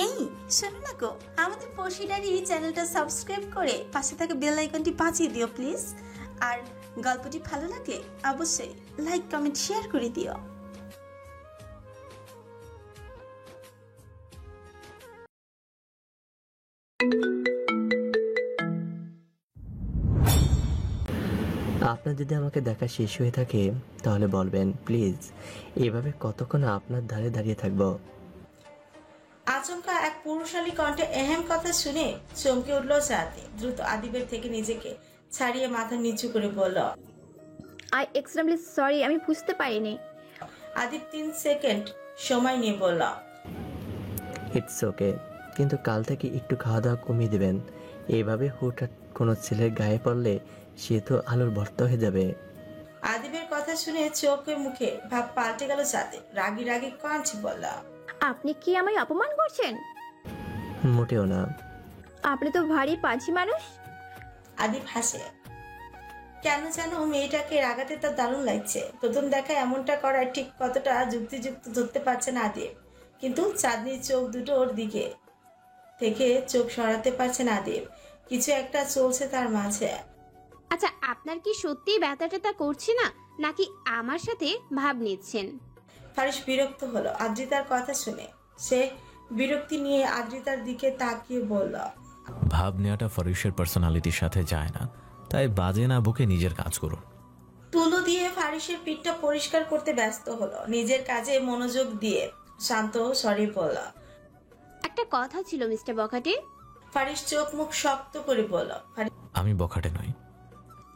এই শোনো না গো, আমাদের পশিডারি চ্যানেলটা সাবস্ক্রাইব করে পাশে থাকা বেল আইকনটি বাজিয়ে দিও প্লিজ। আর গল্পটি ভালো লাগলে অবশ্যই লাইক কমেন্ট শেয়ার করে দিও। আপনার যদি আমাকে দেখা শেষ হয়ে থাকে তাহলে বলবেন প্লিজ, এভাবে কতক্ষণ আপনার ধারে দাঁড়িয়ে থাকবো। আচমকা এক পুরুষালী কণ্ঠে এহেম কথা শুনে চমকে উঠল সাথী। দ্রুত আদিবের থেকে নিজেকে ছাড়িয়ে মাথা নিচু করে বলল, আই এক্সট্রিমলি সরি, আমি বুঝতে পারিনি। আদিব 3 সেকেন্ড সময় নিয়ে বলল, ইটস ওকে, কিন্তু কাল থেকে একটু খাওয়া দাওয়া কমিয়ে দেবেন। এইভাবে হুটহাট কোনো ছেলের গায়ে পড়লে সে তো আলুর ভর্তা হয়ে যাবে। আদিবের কথা শুনে চোখে মুখে ভাব পাল্টে গেল সাথে। রাগি রাগি কণ্ঠে বলল, আপনি কি আমায় অপমান করছেন? মোটেও না। আপনি তো ভারী পাঁচি মানুষ। আদিব হাসে। কেন যেন মেয়েটাকে রাগাতে তার দারুণ লাগছে। প্রথম দেখায় এমনটা করার ঠিক কতটা যুক্তিযুক্ত ধরতে পারছে না আদিব, কিন্তু চাঁদনির চোখ দুটোর দিকে থেকে চোখ সরাতে পারছে না আদিব। কিছু একটা চলছে তার মাঝে। আচ্ছা, আপনার কি সত্যি ব্যথা ট্যাথা করছে না, নাকি আমার সাথে ভাব নিচ্ছেন? ফারিস বিরক্ত হলো আদ্রিতার কথা শুনে। সে বিরক্তি নিয়ে আদ্রিতার দিকে তাকিয়ে বলল, ভাব নেওয়াটা ফারিসের পার্সোনালিটির সাথে যায় না, তাই বাজে না বকে নিজের কাজ করুন। তুলো দিয়ে ফারিসের পিঠটা পরিষ্কার করতে ব্যস্ত হলো। নিজের কাজে মনোযোগ দিয়ে শান্ত স্বরে বলল, একটা কথা ছিল মিস্টার বখাটে। ফারিস চোখ মুখ শক্ত করে বলল, আমি বখাটে নই।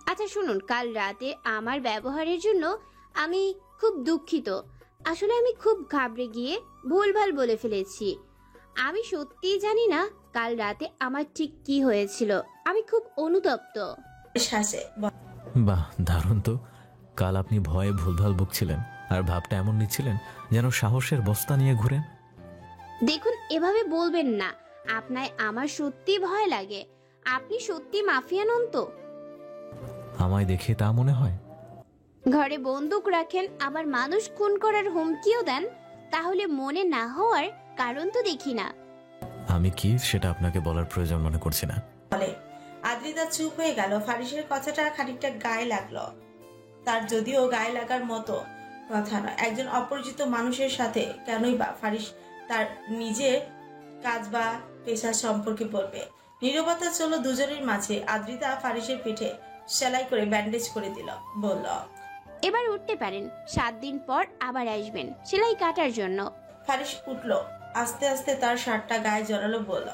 আচ্ছা শুনুন, কাল রাতে আমার ব্যবহারের জন্য আমি খুব দুঃখিত। আসলে আমি খুব ঘাবড়ে গিয়ে ভুলভাল বলে ফেলেছি। আমি সত্যিই জানি না কাল রাতে আমার ঠিক কি হয়েছিল। আমি খুব অনুতপ্ত। হাসে। বাহ, দারুণ তো। কাল আপনি ভয়ে ভুলভাল বকছিলেন আর ভাবটা এমন নিচ্ছিলেন যেন সাহসের বস্তা নিয়ে ঘুরেন। দেখুন, এভাবে বলবেন না। আপনায় আমার সত্যি ভয় লাগে। আপনি সত্যি মাফিয়া নন তো? আমায় দেখে তা মনে হয়। ঘরে বন্দুক রাখেন, আবার মানুষ খুন করার হুমকিও দেন, তাহলে মনে না হওয়ার কারণ তো দেখি না। আমি কি সেটা আপনাকে বলার প্রয়োজন মনে করছি না। বলে আদ্রিতা চুপ হয়ে গেল। ফারিসের কথাটা খানিকটা গায়ে লাগলো তার, যদিও গায়ে লাগার মতো কথা নয়। একজন অপরিচিত মানুষের সাথে কেনই বা ফারিস তার নিজের কাজ বা পেশা সম্পর্কে বলবে। নীরবতা চলল দুজনের মাঝে। আদ্রিতা ফারিসের পিঠে সেলাই করে ব্যান্ডেজ করে দিল, বলল, এবার উঠতে পারেন। 7 দিন পর আবার আসবেন সেলাই কাটার জন্য। ফারিস উঠল, আস্তে আস্তে তার শার্টটা গায়ে জড়ালো, বলল।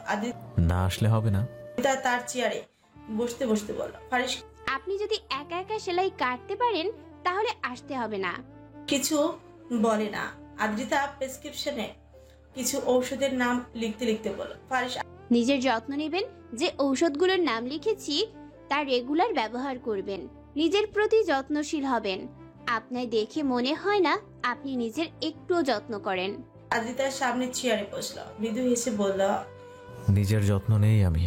না আসলে হবে না। আদ্রিতা তার চেয়ারে বসতে বসতে বলল, ফারিস আপনি যদি একা একা সেলাই কাটতে পারেন তাহলে আসতে হবে না। কিছু বলে না। আদ্রিতা প্রেসক্রিপশনে কিছু ঔষধের নাম লিখতে লিখতে বলল, ফারিস নিজের যত্ন নেবেন। যে ঔষধগুলোর নাম লিখেছি তা রেগুলার ব্যবহার করবেন। নিজের প্রতি যত্নশীল হবেন। আপনায় দেখে মনে হয় না আপনি নিজের একটুও যত্ন করেন। আদ্রিতার সামনে চেয়ারে বসলো, মৃদু হেসে বলল, নিজের যত্ন নেই আমি।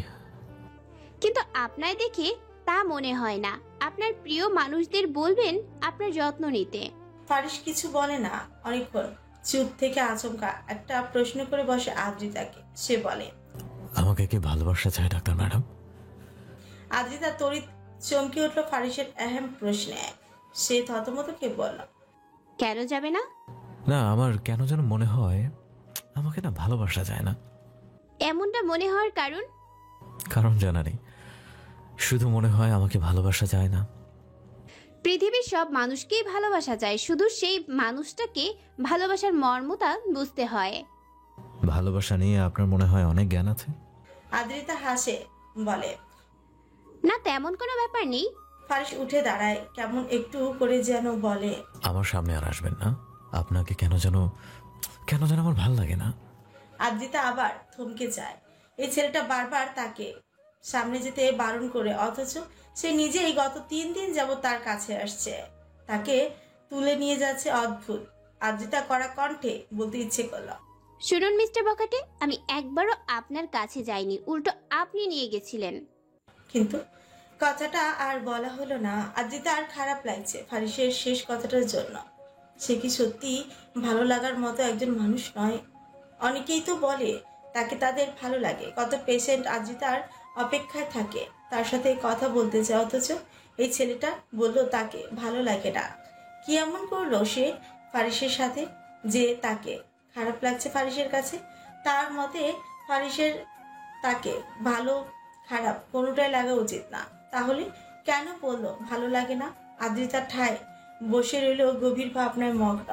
কিন্তু আপনায় দেখে তা মনে হয় না। আপনার প্রিয় মানুষদের বলবেন আপনার যত্ন নিতে। ফারিস কিছু বলে না। অনেকক্ষণ চুপ থেকে আচমকা একটা প্রশ্ন করে বসে আদ্রিতাকে। সে বলে, আমাকে কি ভালোবাসা চায় ডাক্তার ম্যাডাম? আদ্রিতা তড়িৎ চমকে উঠল ফারিসের আহম প্রশ্নে। সে থতমত কে বলল, কেন যাবে না? না, আমার কেন যেন মনে হয় আমাকে না ভালোবাসা যায় না। এমনটা মনে হওয়ার কারণ? কারণ জানা নেই, শুধু মনে হয় আমাকে ভালোবাসা যায় না। পৃথিবীর সব মানুষকেই ভালোবাসা যায়, শুধু সেই মানুষটাকে ভালোবাসার মর্মটা বুঝতে হয়। ভালোবাসা নিয়ে আপনার মনে হয় অনেক জ্ঞান আছে। আদ্রিতা হাসে, বলে, না, তেমন কোনো ব্যাপার নেই। ফারিস উঠে দাঁড়ায়, কেমন একটু করে যেন বলে, আমার সামনে আর আসবেন না। আপনাকে কেন যেন আমার ভালো লাগে না। আদ্রিতা আবার থমকে যায়। এই ছেলেটা বারবার তাকে সামনে যেতে বারণ করে, অথচ সে নিজেই গত 3 দিন যাবত তার কাছে আসছে, তাকে তুলে নিয়ে যাচ্ছে। অদ্ভুত। আদ্রিতা কড়া কণ্ঠে বলতে ইচ্ছে করল, শুনুন মিস্টার বখাটে, আমি একবারও আপনার কাছে যাইনি, উল্টো আপনি নিয়ে গেছিলেন। কিন্তু কথাটা আর বলা হলো না। আদ্রিতা আর খারাপ লাগছে ফারিসের শেষ কথাটার জন্য। সে কি সত্যি ভালো লাগার মতো একজন মানুষ নয়? অনেকেই তো বলে তাকে তাদের ভালো লাগে। কত পেশেন্ট আদ্রিতার অপেক্ষায় থাকে, তার সাথে কথা বলতে চায়, অথচ এই ছেলেটা বলল তাকে ভালো লাগে না। কি এমন করলো সে ফারিসের সাথে যে তাকে খারাপ লাগছে ফারিসের কাছে? তার মতে ফারিসের তাকে ভালো খারাপ কোনোটাই লাগা উচিত না। তাহলে কেন বললো ভালো লাগে না? আদ্রিতার ঠায় বসে রইল গভীর ভাবনায় মগ্ন।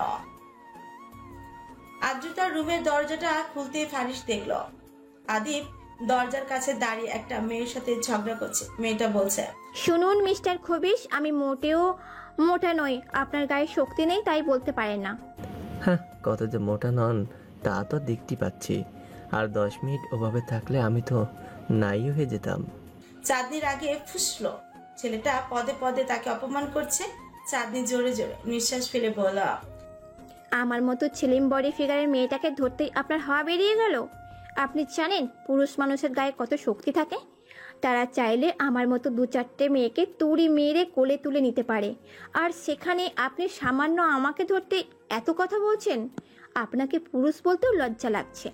আদ্রিতার রুমের দরজাটা খুলতে ফারিস দেখল আদিব দরজার কাছে দাঁড়িয়ে একটা মেয়ের সাথে ঝগড়া করছে। মেয়েটা বলছে, শুনুন মিস্টার খবিশ, আমি মোটেও মোটা নই। আপনার গায়ে শক্তি নেই তাই বলতে পারেন না। হ্যাঁ, কত যে মোটা নন তা তো দেখতে পাচ্ছি। আর 10 মিনিট ওভাবে থাকলে আমি তো নাই হয়ে যেতাম। চাঁদনির আগে ফুসলো। ছেলেটা পদে পদে তাকে অপমান করছে। চাঁদনি জোরে জোরে নিঃশ্বাস ফেলে বলল, আমার মতো ছেলিম বডি ফিগারের মেয়েটাকে ধরতেই আপনার হাওয়া বেরিয়ে গেল। আপনি জানেন পুরুষ মানুষের গায়ে কত শক্তি থাকে? তারা চাইলে আমার মতো 2-4টে মেয়েকে তুড়ি মেরে কোলে তুলে নিতে পারে, আর সেখানে আপনি সামান্য আমাকে ধরতে এত কথা বলছেন। আপনাকে পুরুষ বলতেও লজ্জা লাগছে।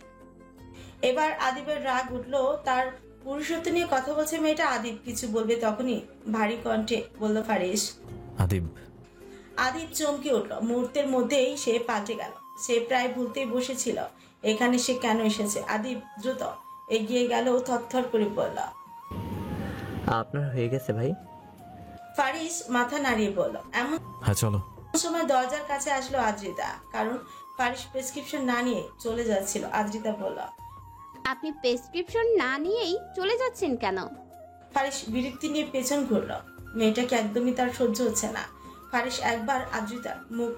এবার আদিবের রাগ উঠলো। তার পুরুষত্ব নিয়ে কথা বলছে মেয়েটা। আদিব কিছু বলবে তখনই ভারী কণ্ঠে বলল ফারিস। আদিব, আদিব চমকে উঠল। মুহূর্তের মধ্যেই সে পাল্টে গেল। সে প্রায় ভুলতেই বসেছিল এখানে সে কেন এসেছে। আদিব দ্রুত এগিয়ে গেল, থরথর করে বলল, আপনার হয়ে গেছে ভাই? ফারিস মাথা নাড়িয়ে বলল। এমন হ্যাঁ চলো। সময় দরজার কাছে আসলো আদ্রিতা, কারণ ফারিস প্রেসক্রিপশন না নিয়ে চলে যাচ্ছিল। আদ্রিতা বলল, আপনি প্রেসক্রিপশন না নিয়েই চলে যাচ্ছেন কেন? ফারিস বিরক্তি নিয়ে পেছন ঘুরল। মেয়েটাকে একদমই তার সহ্য হচ্ছে না। ফারিস একবার আদ্রিতার মুখ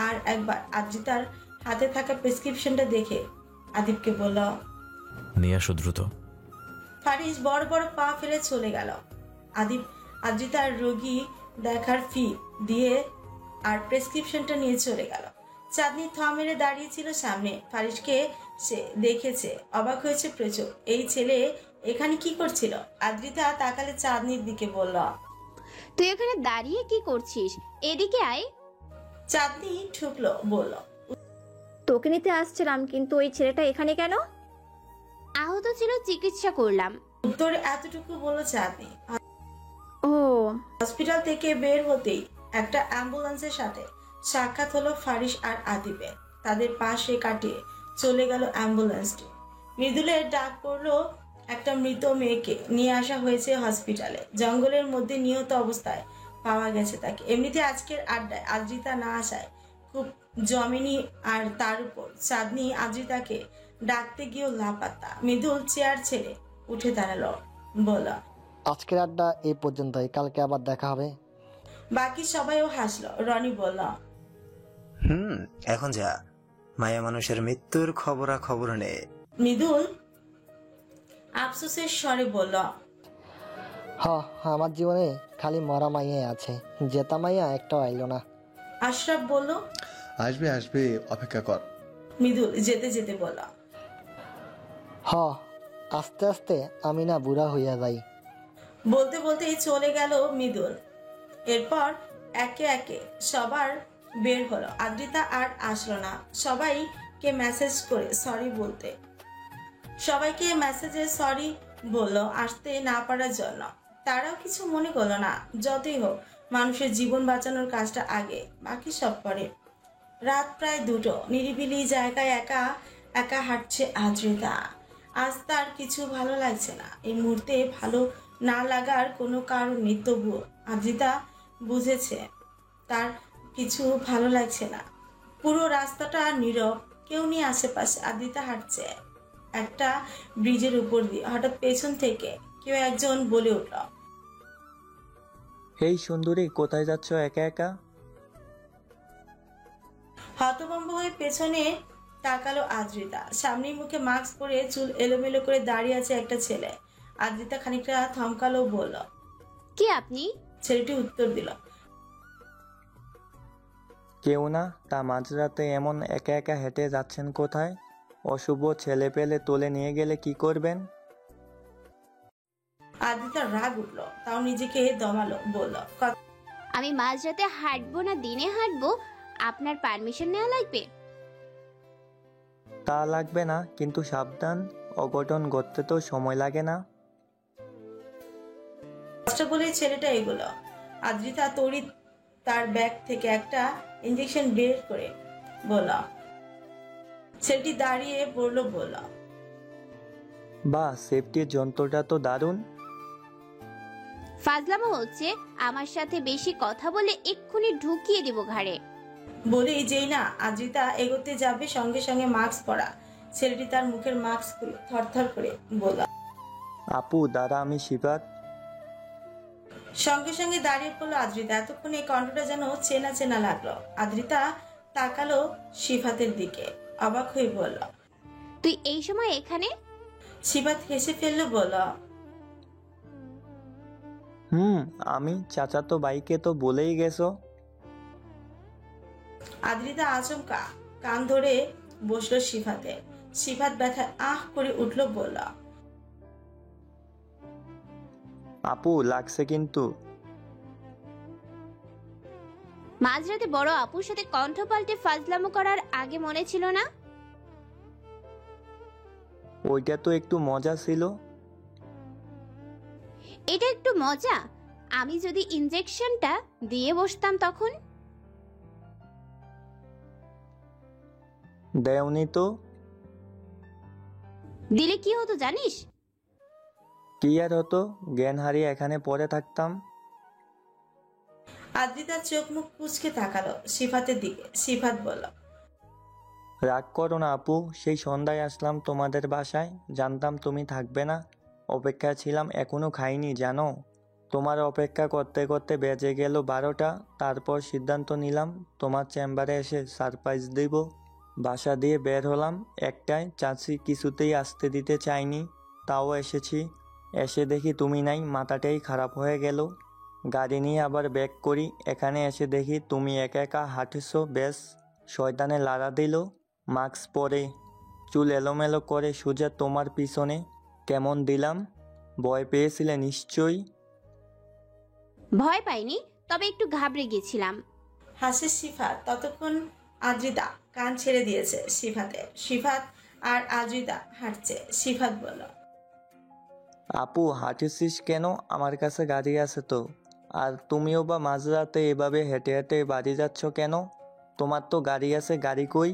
আর একবার আদ্রিতার হাতে থাকা প্রেসক্রিপশনটা দেখে আদিবকে বলল, নিয়ে আসো দ্রুত। ফারিস বড় বড় পা ফেলে চলে গেল। আদিব আদ্রিতার রোগী দেখার ফি দিয়ে আর প্রেসক্রিপশনটা নিয়ে চলে গেল। চাঁদনি থ মেরে দাঁড়িয়েছিল সামনে। ফারিসকে সে দেখেছে, অবাক হয়েছে প্রচুর। এই ছেলে এখানে কি করছিল? আদ্রিতা তাকালে চাঁদনির দিকে বলল, তুই এখানে দাঁড়িয়ে কি করছিস? এদিকে আয়। চাঁদনি ঠুকলো, বলল, তোকে নিতে আসছিলাম, কিন্তু ওই ছেলেটা এখানে কেন? আহত ছিল, চিকিৎসা করলাম। উত্তরে এতটুকু বলল চাঁদনি। ও, হসপিটাল থেকে বের হতেই একটা অ্যাম্বুলেন্সের সাথে সাক্ষাৎ হলো ফারিস আর আদিবের। তাদের পাশে কাটিয়ে চলে গেল অ্যাম্বুলেন্সটি। মৃদুলের ডাক পড়লো। একটা মৃত মেয়েকে নিয়ে আসা হয়েছে হসপিটালে। জঙ্গলের মধ্যে নিহত অবস্থায় পাওয়া গেছে তাকে। এমনিতে আজকের আড্ডায় আদ্রিতা না আসায় খুব জমেনি, আর তার উপর চাঁদনি আদ্রিতাকে ডাকতে গিয়েও লাপাত্তা। মৃদুল চেয়ার ছেড়ে উঠে দাঁড়ালো, বলল, আজকের আড্ডা এই পর্যন্তই, কালকে আবার দেখা হবে। বাকি সবাইও হাসলো। রনি বলল, এখন যা, মায়া মানুষের মৃত্যুর খবর নেই। মৃদুল আফসোসের স্বরে বলল, আমার জীবনে খালি মরা মাইয়াই আছে, জেতা মাইয়া একটাও আইলো না। আশরাফ বলল, আসবে আসবে, অপেক্ষা কর। মৃদুল যেতে যেতে বলল, আস্তে আস্তে আমি না বুড়া হইয়া যাই। বলতে বলতে চলে গেল মৃদুল। এরপর একে একে সবার বের হলো। আদ্রিতা আর আসলো না। সবাইকে মেসেজ করে সরি বলতে, সবাইকে মেসেজে সরি বলল আসতে না পারার জন্য। তারাও কিছু মনে করলো না। যতই হোক মানুষের জীবন বাঁচানোর কাজটা আগে, বাকি সব পরে। রাত প্রায় 2টো। নিরিবিলি জায়গায় একা একা হাঁটছে আদ্রিতা। আজ তার কিছু ভালো লাগছে না। এই মুহূর্তে ভালো না লাগার কোনো কারণ নেই। তবুও আদ্রিতা বুঝেছে তার কিছু ভালো লাগছে না। পুরো রাস্তাটা নীরব, কেউ নেই আশেপাশে। আদ্রিতা হাঁটছে একটা ব্রিজের উপর দিয়ে। হঠাৎ পেছন থেকে কেউ একজন বলে উঠল, এই সুন্দরী, কোথায় যাচ্ছ একা একা? হতভম্ব হয়ে পেছনে তাকালো আদ্রিতা। সামনের মুখে মাস্ক পরে চুল এলোমেলো করে দাঁড়িয়ে আছে একটা ছেলে। আদ্রিতা খানিকটা থমকালো, বলল, কে আপনি? ছেলেটি উত্তর দিল, কেউ না, তা মাঝরাতে এমন একা একা হেঁটে যাচ্ছেন কোথায়? অশুভ ছেলে পেলে তোলে নিয়ে গেলে কি করবেন? আদ্রিতার রাগ উঠল, তাও নিজেকে দমালো, বলল, আমি মাঝরাতে হাঁটবো না দিনে হাঁটবো? আপনার পারমিশন নেওয়া লাগবে। তা লাগবে না, কিন্তু সাবধান, অঘটন ঘটতে তো সময় লাগে না। কষ্ট বলে ছেলেটা এগুলো। আদ্রিতা তড়িৎ তার ব্যাগ থেকে একটা ইঞ্জেকশন বের করে বলল। ছেলেটি দাঁড়িয়ে পড়লো, বলল, বাহ, সেফটির যন্ত্রটা তো দারুণ। ফাজলামো হচ্ছে, আমার সাথে বেশি কথা বলে এক্ষুনি ঢুকিয়ে দিব ঘাড়ে। বলেই যেই না আদ্রিতা এগোতে যাবে, সঙ্গে সঙ্গে মাস্ক পরা ছেলেটি তার মুখের মাস্ক খুলে থরথর করে বলল, আপু দাঁড়া, আমি সিফাত। সঙ্গে সঙ্গে দাঁড়িয়ে পড়লো আদ্রিতা। এতক্ষণে এই কণ্ঠটা যেন চেনা চেনা লাগলো। আদ্রিতা তাকালো সিফাতের দিকে, অবাক হয়ে বলল, তুই এই সময় এখানে? সিফাত হেসে ফেললো, বলল, আমি চাচাতো ভাইকে তো বলেই গেছো। আদ্রিতা আচমকা কান ধরে বসলো সিফাতে। সিফাত ব্যথায় আহ করে উঠলো, বলল, আপু লাগছে কিন্তু। মাঝরাতে বড় আপুর সাথে কণ্ঠ পাল্টে ফাজলামো করার আগে মনে ছিল না? ওইটা তো একটু মজা ছিল। এটা একটু মজা? আমি যদি ইনজেকশনটা দিয়ে বসতাম তখন? দেওনি তো। দিলে কি হতো জানিস? কি আর হতো, জ্ঞান হারিয়ে এখানে পড়ে থাকতাম। আদ্রিতার চোখ মুখ কুঁচকে তাকালো সিফাতের দিকে। সিফাত বলল, রাগ করো না আপু, সেই সন্ধ্যায় আসলাম তোমাদের বাসায়, জানতাম তুমি থাকবে না, অপেক্ষায় ছিলাম, এখনো খাইনি জানো। তোমার অপেক্ষা করতে করতে বেজে গেল 12টা। তারপর সিদ্ধান্ত নিলাম তোমার চেম্বারে এসে সারপ্রাইজ দেব। বাসা দিয়ে বের হলাম একটায়, চাচি কিছুতেই আসতে দিতে চাইনি, তাও এসেছি। এসে দেখি তুমি নাই, মাথাটাই খারাপ হয়ে গেল। গাড়ি নিয়ে আবার ব্যাক করি, এখানে এসে দেখি তুমি একা একা হাঁটছো। বেশ শয়তানে লাড়া দিল, মাস্ক পরে, চুল এলোমেলো করে সোজা তোমার পিছনে। কেমন দিলাম? ভয় পেয়েছিলে নিশ্চয়ই। ভয় পাইনি, তবে একটু ঘাবড়ে গেছিলাম। হাসে সিফাত। ততক্ষণ আদ্রিতা কান ছেড়ে দিয়েছে সিফাতে। সিফাত আর আদ্রিতা হাঁটছে। সিফাত বলল, আপু হাঁটছিস কেন? আমার কাছে গাড়ি আছে তো। আর তুমিও বা মাঝরাতে এভাবে হেঁটে হেঁটে বাড়ি যাচ্ছ কেন? তোমার তো গাড়ি আছে, গাড়ি কই?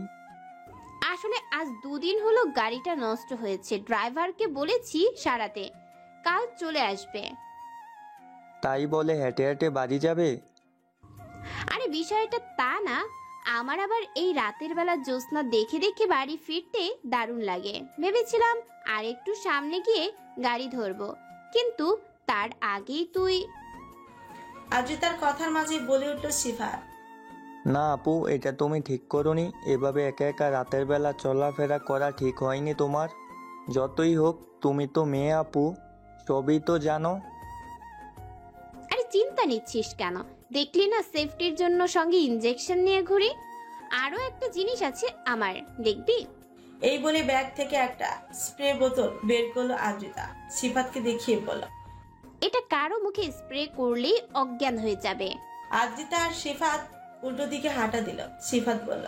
আসলে আজ 2 দিন হলো গাড়িটা নষ্ট হয়েছে, ড্রাইভারকে বলেছি সারাতে, কাল চলে আসবে। তাই বলে হেঁটে হেঁটে বাড়ি যাবে? আরে বিষয়টা তা না, আমার আবার এই রাতের বেলা জ্যোৎস্না দেখে দেখে বাড়ি ফিরতে দারুণ লাগে। ভেবেছিলাম আর একটু সামনে গিয়ে গাড়ি ধরবো, কিন্তু তার আগেই তুই। আদ্রিতার কথার মাঝে বলে উঠল সিফাত, না আপু, এটা তুমি ঠিক করোনি। এভাবে একা একা রাতের বেলা চলাফেরা করা ঠিক হয়নি তোমার। যতই হোক তুমি তো মেয়ে আপু, সবই তো জানো। আরে চিন্তা নিচ্ছিস কেন? দেখলি না সেফটির জন্য সঙ্গে ইনজেকশন নিয়ে ঘুরি। আরো একটা জিনিস আছে আমার, দেখবি? এই বলে ব্যাগ থেকে একটা স্প্রে বোতল বের করলো আদ্রিতা। সিফাতকে দেখিয়ে বলল, এটা কারো মুখে স্প্রে করলেই অজ্ঞান হয়ে যাবে। আদ্রিতা আর সিফাত উল্টো দিকে হাঁটা দিল। সিফাত বলল,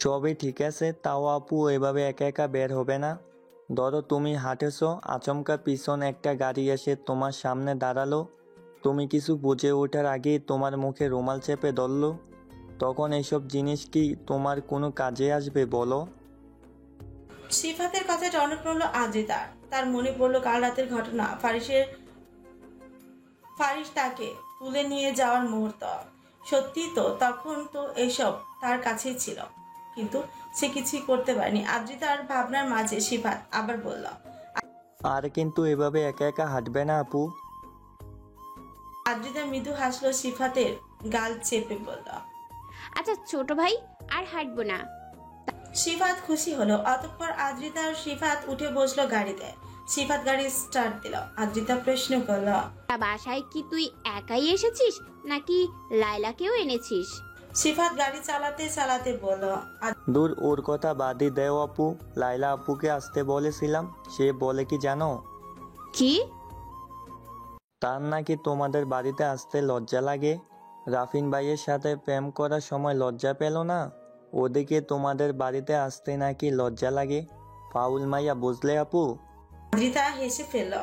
সবই ঠিক আছে, তাও আপু এভাবে একা একা বের হবে না। ধরো তুমি হাঁটেছো, আচমকা পিছন একটা গাড়ি এসে তোমার সামনে দাঁড়ালো, তুমি কিছু বুঝে ওঠার আগেই তোমার মুখে রুমাল চেপে ধরলো, তখন এইসব জিনিস কি তোমার কোনো কাজে আসবে বলো? সিফাতের কথাটা অনেক পড়লো আদ্রিতার। তার মনে পড়লো কাল রাতের ঘটনা, ফারিস তাকে তুলে নিয়ে যাওয়ার মুহূর্ত। সত্যি তো, তখন তো এসব তার কাছেই ছিল, কিন্তু সে কিছুই করতে পারেনি। আদ্রিতার ভাবনার মাঝে সিফাত আবার বলল, আর কিন্তু এভাবে একা একা হাঁটবে না আপু। আদ্রিতা মৃদু হাসলো, সিফাতের গাল চেপে বলল, আচ্ছা ছোট ভাই, আর হাঁটবো না। সিফাত খুশি হলো। অতঃপর আদ্রিতা আর সিফাত উঠে বসলো গাড়িতে। সিফাত গাড়ি স্টার্ট দিল। আদ্রিতা প্রশ্ন করল, বাসায় কি তুই একাই এসেছিস নাকি লাইলাকেও এনেছিস? সিফাত গাড়ি চালাতে চালাতে বলল, দূর, ওর কথা বাদই দেও আপু। লাইলা আপুকে আসতে বলেছিলাম, সে বলে কি জানো? কি? তার নাকি তোমাদের বাড়িতে আসতে লজ্জা লাগে। রাফিন ভাইয়ের সাথে প্রেম করার সময় লজ্জা পেল না, ওদিকে তোমাদের বাড়িতে আসতে নাকি লজ্জা লাগে। ফাউল মাইয়া, বুঝলে আপু? আদ্রিতা হেসে ফেলল।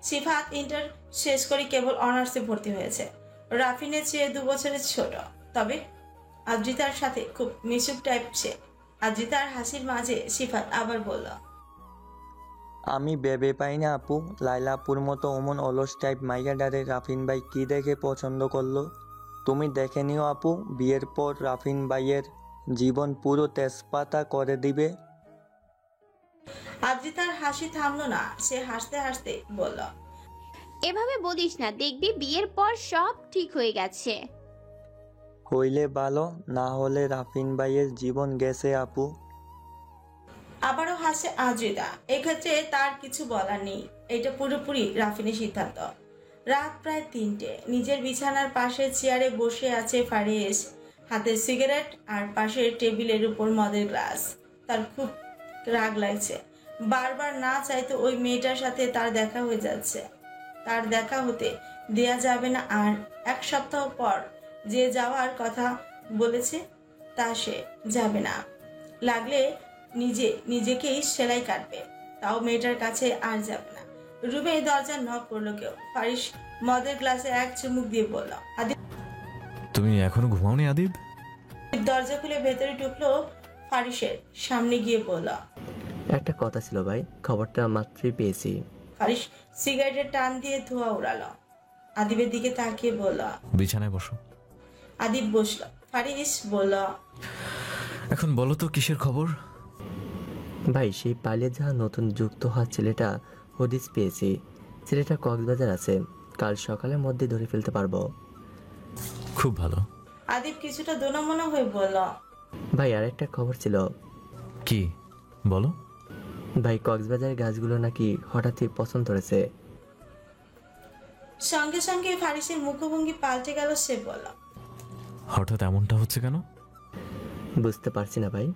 সিফাত ইন্টার শেষ করে কেবল অনার্সে ভর্তি হয়েছে। রাফিনের চেয়ে 2 বছরের ছোট, তবে আদ্রিতার সাথে খুব মিশুক টাইপ সে। আদ্রিতার হাসির মাঝে সিফাত আবার বলল, আমি ভেবে পাই না আপু, লাইলা আপুর মতো অমন অলস টাইপ মাইয়াডারে রাফিন ভাই কি দেখে পছন্দ করলো। তুমি দেখে নিও আপু, বিয়ের পর রাফিন ভাইয়ের জীবন পুরো তেজপাতা করে দিবে। আদ্রিতার হাসি থামলো না, সে হাসতে হাসতে বলল, এভাবে বলিস না, দেখবি বিয়ের পর সব ঠিক হয়ে গেছে। হইলে ভালো, না হলে রাফিন ভাইয়ের জীবন গেছে আপু। আবারও হাসে আদ্রিতা। এক্ষেত্রে তার কিছু বলার নেই, এটা পুরোপুরি রাফিনের সিদ্ধান্ত। রাত প্রায় 3টে। নিজের বিছানার পাশে চেয়ারে বসে আছে ফারিস, হাতে সিগারেট আর পাশের টেবিলের উপর মদের গ্লাস। তার খুব রাগ লাগছে। বারবার না চাইতে ওই মেয়েটার সাথে তার দেখা হয়ে যাচ্ছে। তার দেখা হতে দেয়া যাবে না। আর 1 সপ্তাহ পর যে যাওয়ার কথা বলেছে তা সে যাবে না। লাগলে নিজেকেই সেলাই কাটবে, তাও মেয়েটার কাছে আর যাবে না। রুমে দরজা নক করলো কেউ। ফারিস মদের গ্লাসে 1 চুমুক দিয়ে বলল, আদিব। তুমি এখনো ঘুমাওনি আদিব? দরজা খুলে ভেতরে ঢুকলো, ফারিসের সামনে গিয়ে বলল, একটা কথা ছিল ভাই, খবরটা মাত্রই পেয়েছি। ফারিস সিগারেটের টান দিয়ে ধোঁয়া উড়ালো। আদিবের দিকে তাকিয়ে বলল, বিছানায় বসো। আদিব বসলো। ফারিস বলল, এখন বলো তো কিসের খবর? ভাই, সেই পালিয়ে যাওয়া নতুন যুক্ত হওয়া ছেলেটা হদিস পেয়েছি। ছেলেটা কক্সবাজার আছে, কাল সকালের মধ্যে ধরে ফেলতে পারবো। খুব ভালো। আদিব কিছুটা দোনামোনা হয়ে বলল, ভাই আরেকটা খবর ছিল। কি বলো? ভাই, কক্সবাজারের গাছগুলো নাকি হঠাৎই পছন্দ ধরেছে। সঙ্গে সঙ্গে ফারিসের মুখভঙ্গি পাল্টে গেল। সে বলল, হঠাৎ এমনটা হচ্ছে কেন? বুঝতে পারছি না ভাই,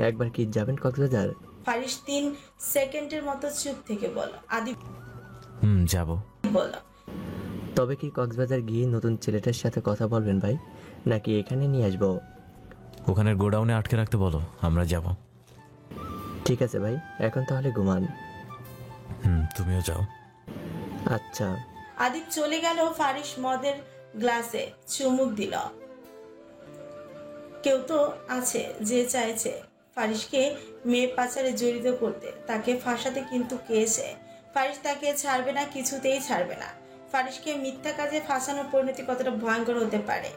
একবার কি যাবেন কক্সবাজার? ফারিস 3 সেকেন্ডের মতো চুপ থেকে বলল। আদিব যাব। বলল, তবে কি কক্সবাজার গিয়ে নতুন ছেলেটার সাথে কথা বলবেন ভাই, নাকি এখানে নিয়ে আসবো? ওখানের গোডাউনে আটকে রাখতে বলো, আমরা যাব। ঠিক আছে ভাই, এখন তাহলে ঘুমান। তুমিও যাও। আচ্ছা। আদিব চলে গেল। ফারিস মদের গ্লাসে চুমুক দিল। কেউ তো আছে যে চাইছে ফারিসকে মেয়ে পাচারে জড়িত করতে, তাকে ফাঁসাতে, কিন্তু কেসে ফারিস তাকে ছাড়বে না, কিছুতেই ছাড়বে না। ফারিসকে মিথ্যা কাজে ফাঁসানোর পরিণতি কতটা ভয়ঙ্কর হতে পারে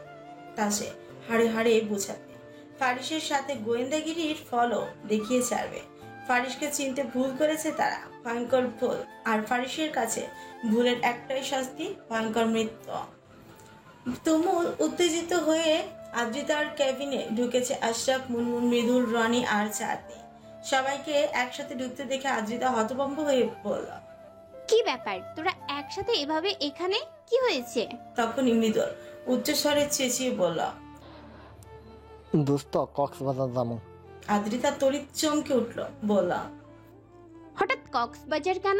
তা সে হাড়ে হাড়ে বোঝাবে। ফারিসের সাথে গোয়েন্দাগিরির ফলও দেখিয়ে ছাড়বে। ফারিসকে চিনতে ভুল করেছে তারা, ভয়ঙ্কর ভুল। আর ফারিসের কাছে ভুলের একটাই শাস্তি, ভয়ঙ্কর মৃত্যু। তুমুল উত্তেজিত হয়ে আদ্রিতার ক্যাবিনে ঢুকেছে আশরাফ, মুনমুন, মৃদুল, রনি আর চাঁদনি। সবাইকে একসাথে ঢুকতে দেখে আদ্রিতা হতভম্ব হয়ে বলল, কি ব্যাপার, তোরা একসাথে এভাবে এখানে? কি হয়েছে? তখনই মৃদুল উচ্চস্বরে চেঁচিয়ে বলল, দোস্ত কক্সবাজার যাবো। আদ্রিতা তড়িৎ চমকে উঠল, বলল, হঠাৎ কক্সবাজার কেন?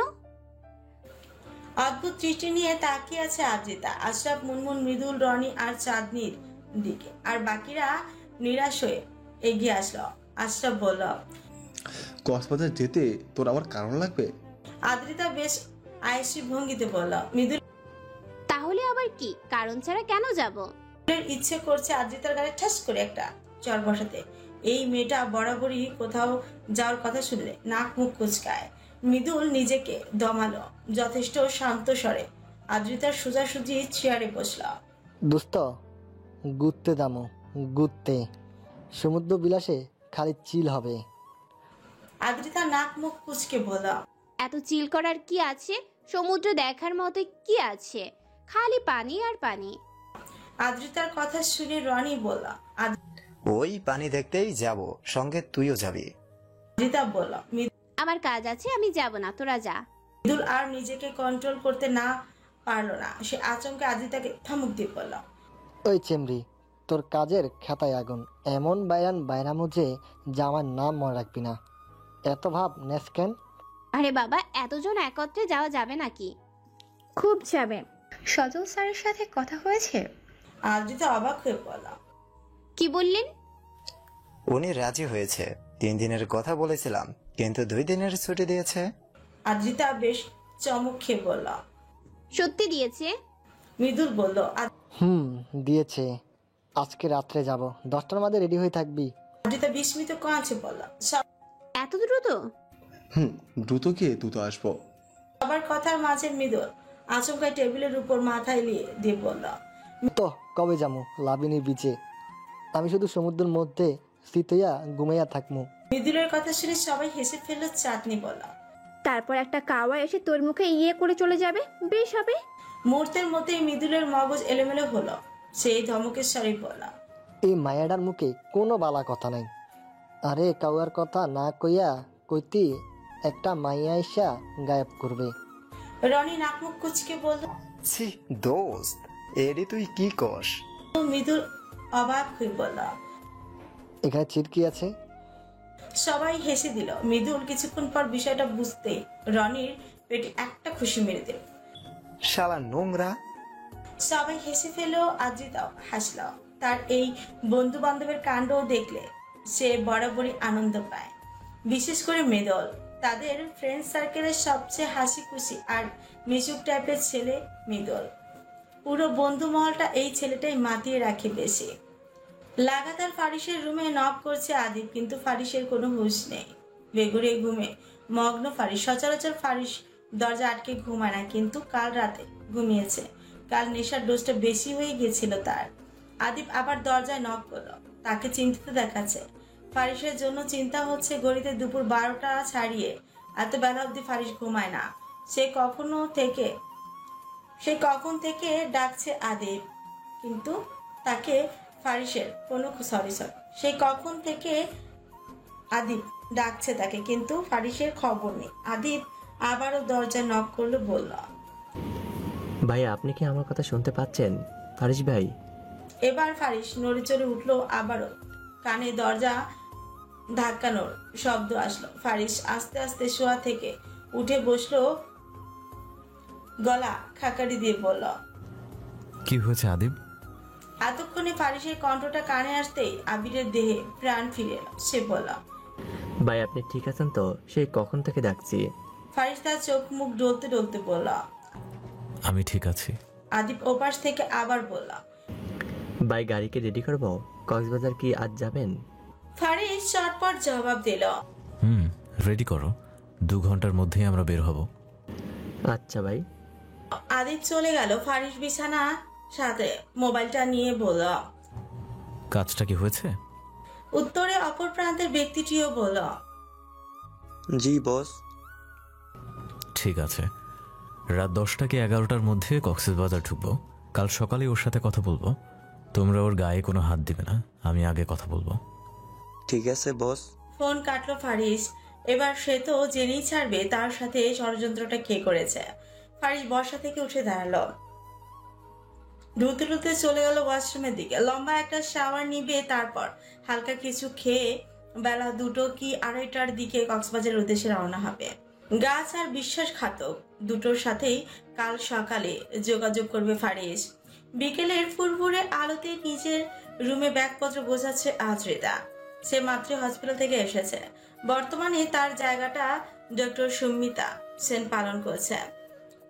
অদ্ভুত দৃষ্টি নিয়ে তাকিয়ে আছে আদ্রিতা আশরাফ, মুনমুন, মৃদুল, রনি আর চাঁদনির দিকে। আর বাকিরা নিরাশ হয়ে এগিয়ে আসলো। আশরাফ বলল, কক্সবাজার যেতে তোর আমার কারণ লাগবে? আদ্রিতা বেশ আয়েসি ভঙ্গিতে বলল, মৃদুল তাহলে আবার কি, কারণ ছাড়া কেন যাব? ইচ্ছে করছে আদ্রিতার গায়ে ঠাস করে একটা চর বসাতে। এই মেয়েটা বরাবরই কোথাও যাওয়ার কথা শুনলে নাক মুখ কুচকায়। মৃদুল নিজেকে দমালো, যথেষ্ট শান্ত স্বরে আদ্রিতার সোজাসুজি চেয়ারে বসল। দোস্ত ঘুরতে যাবো, ঘুরতে। সমুদ্র বিলাসে খালি চিল হবে। আদ্রিতা নাক মুখ কুচকে বলল, এত চিল করার কি আছে? সমুদ্র দেখার মতো কি আছে? খালি পানি আর পানি। আদ্রিতার কথা শুনে রনি বলল, ওই পানি দেখতেই যাব, সঙ্গে তুইও যাবি। আদ্রিতা বলল, আমার কাজ আছে, আমি যাব না, তোরা যা। মৃদুল আর নিজেকে কন্ট্রোল করতে না পারলো না। সে আচমকে আদ্রিতাকে ধমক দিয়ে বলল, ওই চেমরি, তোর কাজের খাতায় আগুন। এমন বাইরামো যে জামার নাম মনে রাখবি না। এত ভাব নেসকেন? আরে বাবা, এতজন একত্রে যাওয়া যাবে নাকি? খুব যাবে। সজল স্যারের সাথে কথা হয়েছে? আদ্রিতা অবাক হয়ে বলল, কি বললেন? উনি রাজি হয়েছে। 3 দিনের কথা বলেছিলাম, কিন্তু 2 দিনের ছুটি দিয়েছে। আদ্রিতা বেশ চমক খেয়ে বলল। সত্যি দিয়েছে? মৃদুল বলল। দিয়েছে। আজকে রাত্রে যাব, 10টার মধ্যে রেডি হয়ে থাকবি। আদ্রিতা বিস্মিত কণ্ঠে বলল। এত দ্রুত? দ্রুত গিয়ে দ্রুত আসবো। সবার কথার মাঝে মৃদুল আচমকাই টেবিলের উপর মাথা এলিয়ে দিয়ে বলল। তো কবে যাবো লাবিনীর বিচে? আমি শুধু সমুদ্রের মধ্যে স্থিত হইয়া ঘুমাইয়া থাকমু। মৃদুলের কথা শুনে সবাই হেসে ফেলল। চাঁদনি বলল। তারপর একটা কাওয়া এসে তোর মুখে ইয়ে করে চলে যাবে, বেশ হবে। মুহূর্তের মধ্যেই মৃদুলের মগজ এলোমেলো হলো। সেই ধমকের স্বরে বলল। এই মায়াডার মুখে কোনো বালা কথা নাই। আরে কাউয়ার কথা না কইয়া কইতি একটা মাইয়া এসা গায়েব করবে। রনি নাকমুখ কুচকে বলল। ছি দোস্ত, এডি তুই কি কস? মৃদুল অবাক হয়ে বলল। এখানে চিরকি আছে। সবাই হেসে দিল। মৃদুল কিছুক্ষণ পর বিষয়টা বুঝতে রনির পেটে একটা খুশি মেরে দিল। শালা নোংরা। সবাই হেসে ফেলো। আদ্রিতাও হাসল। তার এই বন্ধু বান্ধবের কাণ্ড দেখলে সে বরাবরই আনন্দ পায়। বিশেষ করে মৃদুল তাদের ফ্রেন্ড সার্কেলের সবচেয়ে হাসি খুশি আর মিশুক টাইপের ছেলে মৃদুল। পুরো বন্ধু মহলটা এই ছেলেটাই মাতিয়ে রাখে বেশি। লাগাতার ফারিসের রুমে নক করছে আদিব, কিন্তু ফারিসের কোনো হুঁশ নেই। বেগুড়ে ঘুমে মগ্ন ফারিস। সচরাচর ফারিস দরজা আটকে ঘুমায় না, কিন্তু কাল রাতে ঘুমিয়েছে। কাল নেশার ডোজটা বেশি হয়ে গিয়েছিল তার। আদিব আবার দরজায় নক করলো। তাকে চিন্তিত দেখাচ্ছে। ফারিসের জন্য চিন্তা হচ্ছে। ঘড়িতে দুপুর 12টা ছাড়িয়ে এত বেলা অবধি ফারিস ঘুমায় না। সে কখন থেকে ডাকছে আদিব, কিন্তু তাকে ফারিসের কোনো সেই কখন থেকে আদিব ডাকছে তাকে, কিন্তু ফারিসের খবর নেই। আদিব আবারও দরজায় নক করলো। বলল। ভাই আপনি কি আমার কথা শুনতে পাচ্ছেন? ফারিস ভাই। এবার ফারিস নড়ে চড়ে উঠলো। আবারও কানে দরজা ধাক্কানোর শব্দ আসলো। ফারিস আস্তে আস্তে শোয়া থেকে উঠে বসলো। গলা খাকারি দিয়ে বলল। কি হয়েছে আদিব? এতক্ষণে ফারিসের কণ্ঠটা কানে আসতেই আবিরের দেহে প্রাণ ফিরে এলো। সে বলল। ভাই আপনি ঠিক আছেন তো? সেই কখন থেকে ডাকছি। ফারিস তার চোখ মুখ ডলতে ডলতে বলল। আমি ঠিক আছি। আদিব ওপাশ থেকে আবার বলল। ভাই গাড়িকে রেডি করবো? কক্সবাজার কি আজ যাবেন? ফারিস চটপট জবাব দিল। রেডি করো, 2 ঘন্টার মধ্যেই আমরা বের হব। আচ্ছা ভাই। আদিব চলে গেল। ফারিস বিছানা সাথে মোবাইলটা নিয়ে বলল। কাজটা কি হয়েছে? উত্তরে অপর প্রান্তের ব্যক্তিটিও বলল। জি বস। ঠিক আছে, রাত 10টা কি 11টার মধ্যে কক্সবাজার ঢুকবো। কাল সকালে ওর সাথে কথা বলবো। তোমরা ওর গায়ে কোনো হাত দিবে না, আমি আগে কথা বলবো। ঠিক আছে বস। ফোন কাটলো ফারিস। এবার সে তো জেনেই ছাড়বে তার সাথে ষড়যন্ত্রটা কে করেছে। ফারিস বসা থেকে উঠে দাঁড়ালো। ঢুলতে ঢুলতে চলে গেল ওয়াশরুমের দিকে। লম্বা একটা শাওয়ার নিবে, তারপর হালকা কিছু খেয়ে বেলা 2টো কি 2:30টার দিকে কক্সবাজারের উদ্দেশ্যে রওনা হবে। গাছ আর বিশ্বাসঘাতক দুটোর সাথেই কাল সকালে যোগাযোগ করবে ফারিস। বিকেলের ফুরফুরে আলোতে নিজের রুমে ব্যাগপত্র গোছাচ্ছে আদ্রিতা। সে মাত্র হসপিটাল থেকে এসেছে। বর্তমানে তার জায়গাটা ডক্টর সুমিতা সেন পালন করছে।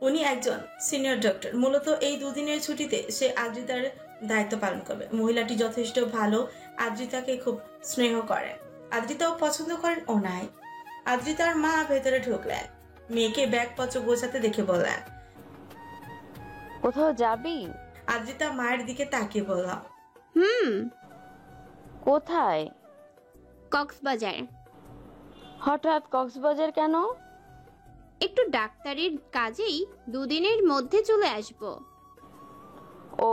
উনি একজন সিনিয়র ডক্টর। মূলত এই 2 দিনের ছুটিতে সে আদ্রিতার দায়িত্ব পালন করবে। মহিলাটি যথেষ্ট ভালো, আদ্রিতাকে খুব স্নেহ করে। আদ্রিতাও পছন্দ করেন ওনায়। আদ্রিতার মা ভেতরে ঢুকলেন। মেয়েকে ব্যাগপত্র গোছাতে দেখে বললেন। কোথাও যাবি? আদ্রিতা মায়ের দিকে তাকিয়ে বলল। কোথায়? কক্সবাজার। হঠাৎ কক্সবাজার কেন? একটু ডাক্তারের কাজেই 2 দিনের মধ্যে চলে আসব। ও,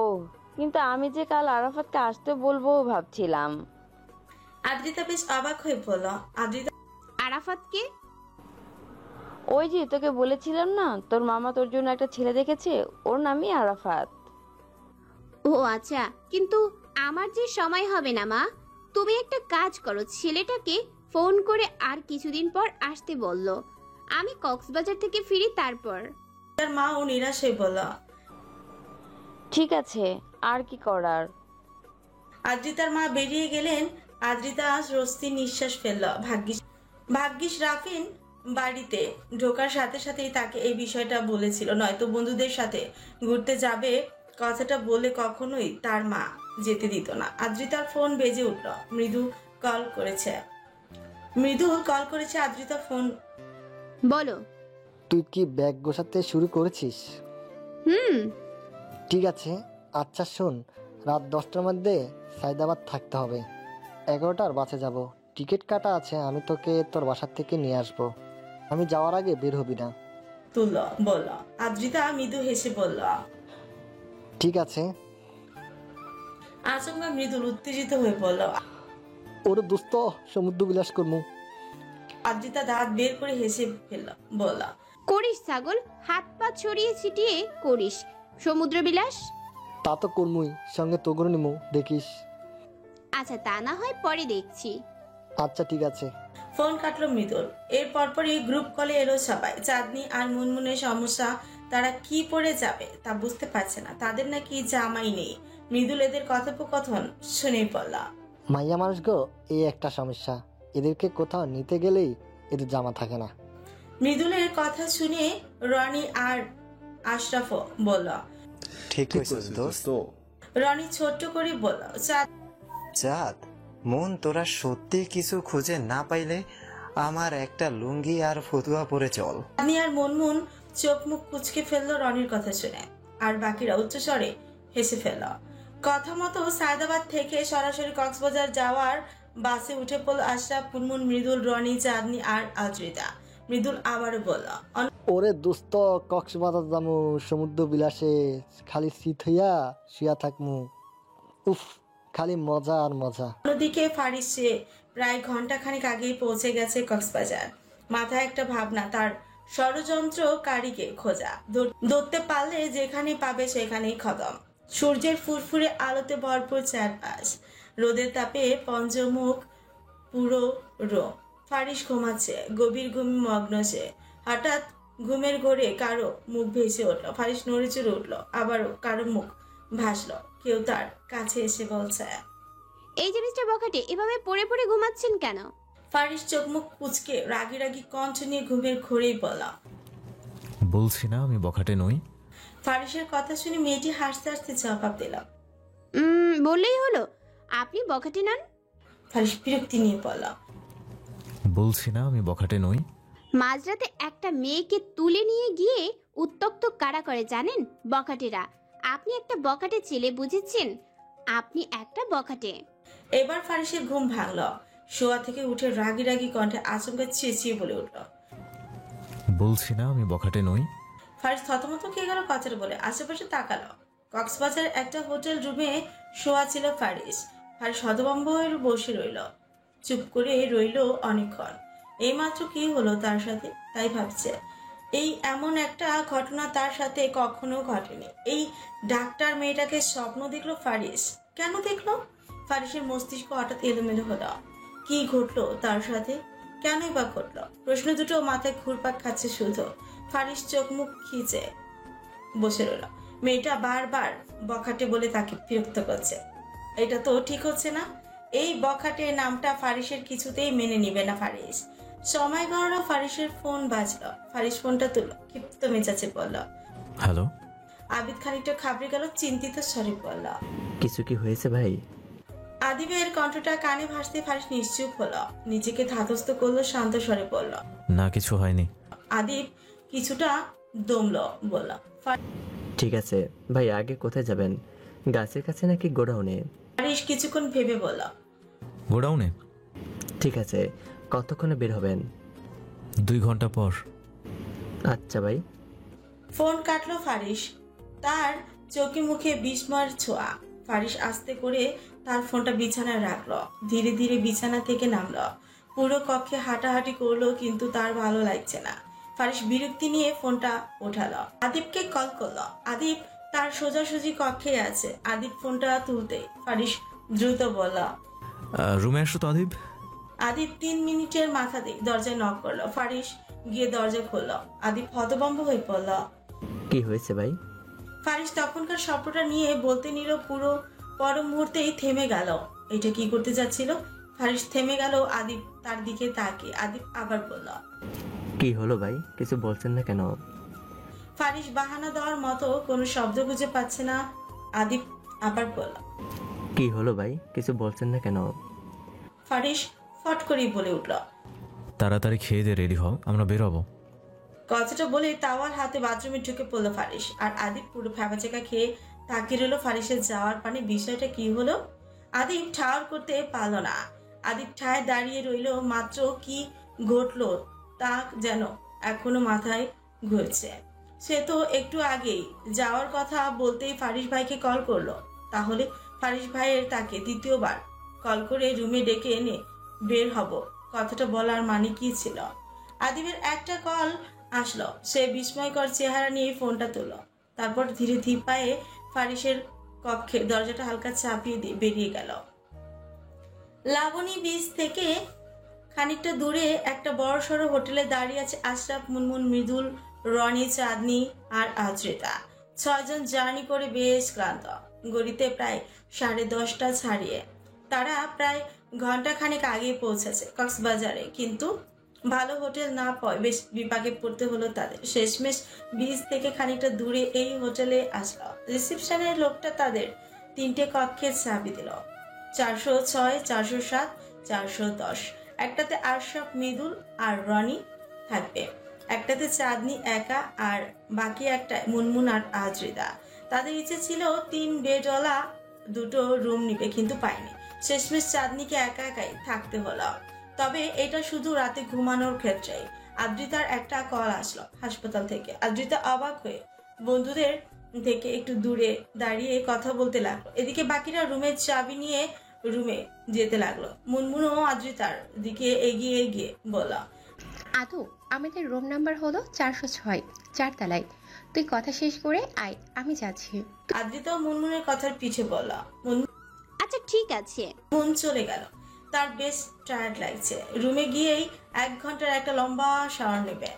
কিন্তু আমি যে কাল আরাফাতকে আসতে বলবো ভাবছিলাম। আদ্রিতা বেশ অবাক হয়ে বলল। আরাফাতকে? ওই যে তোকে বলেছিলাম না, তোর মামা তোর জন্য একটা ছেলে দেখেছে, ওর নামই আরাফাত। ও আচ্ছা, কিন্তু আমার যে সময় হবে না মা। তুমি একটা কাজ করো, ছেলেটাকে ফোন করে আর কিছুদিন পর আসতে বললো। আমি কক্সবাজার থেকে ফিরি তারপর। তার মা ও নিরাশ হয়ে বলল। ঠিক আছে, আর কি করার। আদ্রিতার মা বেরিয়ে গেলেন। আদ্রিতা স্বস্তির নিঃশ্বাস ফেলল। ভাগ্যিস রাফিন বাড়িতে ঢোকার সাথে সাথেই তাকে এই বিষয়টা বলেছিল, নয়তো বন্ধুদের সাথে ঘুরতে যাবে কথাটা বলে কখনোই তার মা যেতে দিত না। আদ্রিতার ফোন বেজে উঠল। মৃদু কল করেছে। আদ্রিতা ফোন। বলো। তুই কি ব্যাগ গোছাতে শুরু করেছিস? ঠিক আছে, আচ্ছা শোন, রাত 10টার মধ্যে সাইদাবাদ থাকতে হবে। 11টার বাসে যাব, টিকিট কাটা আছে। আমি তোকে তোর বাসার থেকে নিয়ে আসবো। আমি যাওয়ার আগে বের হবি না। তুল বলল। আদ্রিতা মৃদু হেসে বলল, ঠিক আছে। আচমকা মৃদুল উত্তেজিত হয়ে বলল, ওরে দোস্ত, সমুদ্র বিলাস করমু। আদ্রিতা দাঁত বের করে হেসে ফেলল, বলল, করিস ছাগল, হাত পা ছড়িয়ে ছিটিয়ে করিস সমুদ্র বিলাস। তা তো করমুই, সঙ্গে তোগর নিমু, দেখিস। আচ্ছা, তা না হয় পরে দেখছি। আচ্ছা ঠিক আছে। ফোন কাটলো মৃদুল। এর পরপরই গ্রুপ কলে এলো সবাই। চাঁদনি আর মুনমুনের সমস্যা, তারা কি পড়ে যাবে তা বুঝতে পারছে না। তাদের নাকি জামাই নেই। মৃদুল এদের কথোপকথন শুনেই পড়ল। মাইয়া মানুষ গো, এই একটা সমস্যা, এদেরকে কোথাও নিতে গেলেই এদের জামা থাকে না। মৃদুলের কথা শুনে রনি আর আশরাফও বলল, ঠিক কইছিস দোস্ত। রনি ছোট্ট করে বলল, চাঁদ, মন তোরা সত্যি কিছু খুঁজে না পাইলে আমার একটা লুঙ্গি আর ফতুয়া পরে চল। চাঁদনি আর মুনমুন চোখ মুখ কুচকে ফেললো রনির কথা শুনে, আর বাকিরা উচ্চস্বরে হেসে ফেলল। কথা মতো সায়দাবাদ থেকে সরাসরি কক্সবাজার যাওয়ার বাসে উঠে পড়ল আশরাফ, মুনমুন, মৃদুল, রনি, চাঁদনি আর আদ্রিতা। মৃদুল আবারও বলল, ওরে দোস্ত, কক্সবাজার যামু, সমুদ্র বিলাসে খালি শীত হইয়া শুয়া থাকমু। উফ, খালি মজা আর মজা। অন্যদিকে ফারিস সে প্রায় ঘন্টাখানেক আগেই পৌঁছে গেছে কক্সবাজার। মাথায় একটা ভাবনা, তার ষড়যন্ত্রকারীকে খোঁজা। ধরতে পারলে যেখানে পাবে সেখানেই খতম। সূর্যের ফুরফুরে আলোতে ভরপুর চারপাশ, রোদের তাপে পঞ্চমুখ পুরো রো। ফারিস ঘুমাচ্ছে, গভীর ঘুমে মগ্ন সে। হঠাৎ ঘুমের ঘোরে কারো মুখ ভেসে উঠলো। ফারিস নড়ে চড়ে উঠলো, আবারও কারো মুখ ভাসলো। কেউ তার কাছে এসে বলছে, এই জিনিসটা বখাটে, এভাবে পড়ে পড়ে ঘুমাচ্ছেন কেন? ফারিস চোখ মুখ কুচকে রাগি রাগি কণ্ঠ নিয়ে ঘুমের ঘোরেই বলা, বলছি না আমি বখাটে নই। ফারিসের কথা শুনে মেয়েটি হাসতে হাসতে জবাব দিল, বললেই হলো আপনি বখাটে নন। ফারিস বিরক্তি নিয়ে বলল, বলছি না আমি বখাটে নই। মাঝরাতে একটা মেয়েকে তুলে নিয়ে গিয়ে উত্তক্ত কারা করে জানেন? বখাটেরা। আপনি একটা বখাটে ছেলে, বুঝেছেন? আপনি একটা বখাটে। এবার ফারিসের ঘুম ভাঙল। শোয়া থেকে উঠে রাগি রাগি কণ্ঠে আচমকা চেঁচিয়ে বলে উঠল, বলছি না আমি বখাটে নই। ফারিস থতমত খেয়ে গেল কথাটা বলে, আশেপাশে তাকালো। কক্সবাজার একটা হোটেল রুমে শোয়া ছিল ফারিস। ফারিস হতভম্ব হয়ে বসে রইল, চুপ করে রইল অনেকক্ষণ। এইমাত্র কি হলো তার সাথে তাই ভাবছে। এই এমন একটা ঘটনা তার সাথে কখনো ঘটেনি। এই ডাক্তার মেয়েটাকে স্বপ্ন দেখলো ফারিস। কেন দেখলো? ফারিসের মস্তিষ্ক হঠাৎ এলোমেলো হলো। কি ঘটলো তার সাথে? কেনই বা ঘটলো? প্রশ্ন দুটো মাথায় ঘুরপাক খাচ্ছে শুধু। ফারিস চোখ মুখ খিচে বসে রইল। মেয়েটা বারবার বখাটে বলে তাকে বিরক্ত করছে। এটা তো ঠিক হচ্ছে না। এই বখাটে নামটা ফারিসের কিছুতেই মেনে নিবে না ফারিস। সময় গণনা ফারিসের ফোন বাজলো। ফারিস ফোনটা তুলল, ক্ষিপ্ত মেজাজে বলল, হ্যালো। আবিদ খানিকটা খাবড়ে গেল, চিন্তিত স্বরে বলল, কিছু কি হয়েছে ভাই? আদিবের কণ্ঠটা কানে ভাসতে ফারিস নিশ্চুপ হলো। নিজেকে ধাতস্থ করলো, শান্ত স্বরে বলল, না কিছু হয়নি। আদিব কিছুটা দমলো, বলল, ঠিক আছে ভাই, আগে কোথায় যাবেন? গাছের কাছে নাকি গোডাউনে? ফারিস কিছুক্ষণ ভেবে বলল, গোডাউনে। ঠিক আছে, কতক্ষণে বের হবেন? 2 ঘন্টা পর। আচ্ছা ভাই। ফোন কাটলো ফারিস। তার চোখে মুখে বিস্ময়ের ছোঁয়া। ফারিস আস্তে করে তার ফোনটা বিছানায় রাখলো, ধীরে ধীরে বিছানা থেকে নামলো। পুরো কক্ষে হাঁটাহাঁটি করলো, কিন্তু তার ভালো লাগছে না। ফারিস বিরক্তি নিয়ে ফোনটা ওঠালো, আদিবকে কল করলো। আদিব তার সোজাসুজি কক্ষে আছে। আদিব ফোনটা তুলতে ফারিস দ্রুত বলল, রুমে আসো তো আদিব। আদিব 3 মিনিটের মাথাতেই দরজায় নক করলো। ফারিস গিয়ে দরজা খুললো। আদিব হতভম্ব হয়ে পড়ল। কি হয়েছে ভাই? ফারিস তখনকার স্বপ্নটা নিয়ে বলতে নিল, পুরো পর মুহূর্তেই থেমে গেল। এটা কি করতে যাচ্ছিল? ফারিস থেমে গেল আদিপ তার দিকে তাকিয়ে। আদিপ আবার বলল, কি হলো ভাই, কিছু বলছেন না কেন? ফারিস বাহানা দেওয়ার মতো কোনো শব্দ খুঁজে পাচ্ছে না। আদিপ আবার বলল, কি হলো ভাই, কিছু বলছেন না কেন? ফারিস ফট করেই বলে উঠল, তাড়াতাড়ি খেয়ে দিয়ে রেডি হও, আমরা বেরোবো। কথাটা বলে তাওয়াল হাতে বাথরুমে ঢুকে পড়লো ফারিস। আর আদিপ পুরো ফ্যাবাচেকা খেয়ে তাকিয়ে রইল ফারিসের যাওয়ার পানে। বিষয়টা কি হলো আদিপ ঠাওর করতে পারল না। আদিপ ঠায় দাঁড়িয়ে রইল, মাত্র কি ঘটলো তা যেন এখনো মাথায় ঘুরছে। সে তো একটু আগেই যাওয়ার কথা বলতেই ফারিস ভাইকে কল করলো। তাহলে ফারিস ভাইয়ের তাকে দ্বিতীয়বার কল করে রুমে ডেকে এনে বের হব কথাটা বলার মানে কি ছিল? আদিবের একটা কল আসলো, সে বিস্ময়কর চেহারা নিয়ে ফোনটা তুলল। তারপর ধীরে ধীরে পায়ে ফারিসের কক্ষে দরজাটা হালকা চাপিয়ে দিয়ে বেরিয়ে গেল। লাবণী বীজ থেকে খানিকটা দূরে একটা বড় সড়ো হোটেলে দাঁড়িয়ে আছে আশরাফ, মুনমুন, মৃদুল, রনি, চাঁদনি আর আদ্রিতা। 6 জন জার্নি করে বেশ ক্লান্ত। গড়িতে প্রায় 10:30 ছাড়িয়ে তারা প্রায় ঘন্টাখানেক আগে পৌঁছেছে কক্সবাজারে। কিন্তু ভালো হোটেল না পায় বেশ বিপাকে পড়তে হলো তাদের। শেষমেশ বীজ থেকে খানিকটা দূরে এই হোটেলে আসলো। রিসেপশনের লোকটা তাদের 3টে কক্ষের চাবি দিল, 406, 407, 410। একটাতে আশরাফ, মৃদুল আর রনি থাকবে, একটাতে চাঁদনি একা, আর বাকি একটা মুনমুন আর আদ্রিতা। তাদের ইচ্ছে ছিল 3 বেডওয়ালা 2টো রুম নিবে, কিন্তু পায়নি। শেষমেশ চাঁদনিকে একা একাই থাকতে হলো। তবে এটা শুধু রাতে ঘুমানোর ক্ষেত্রে। আদ্রিতার একটা কল আসলো হাসপাতাল থেকে। আদ্রিতা অবাক হয়ে বন্ধুদের থেকে একটু দূরে দাঁড়িয়ে কথা বলতে লাগলো। এদিকে বাকিরা রুমের চাবি নিয়ে রুমে যেতে লাগলো। মুনমুনও আদ্রিতার দিকে এগিয়ে এগিয়ে বলল, আদু, আমাদের রুম নাম্বার হলো 406, 4 তলায়। তুই কথা শেষ করে আয়, আমি যাচ্ছি। আদ্রিতাও মুনমুনের কথার পিছে বলল। আচ্ছা ঠিক আছে। মন চলে গেল, তার বেশ টায়ার্ড লাগছে। রুমে গিয়েই 1 ঘন্টার একটা লম্বা শাওয়ার নেবে।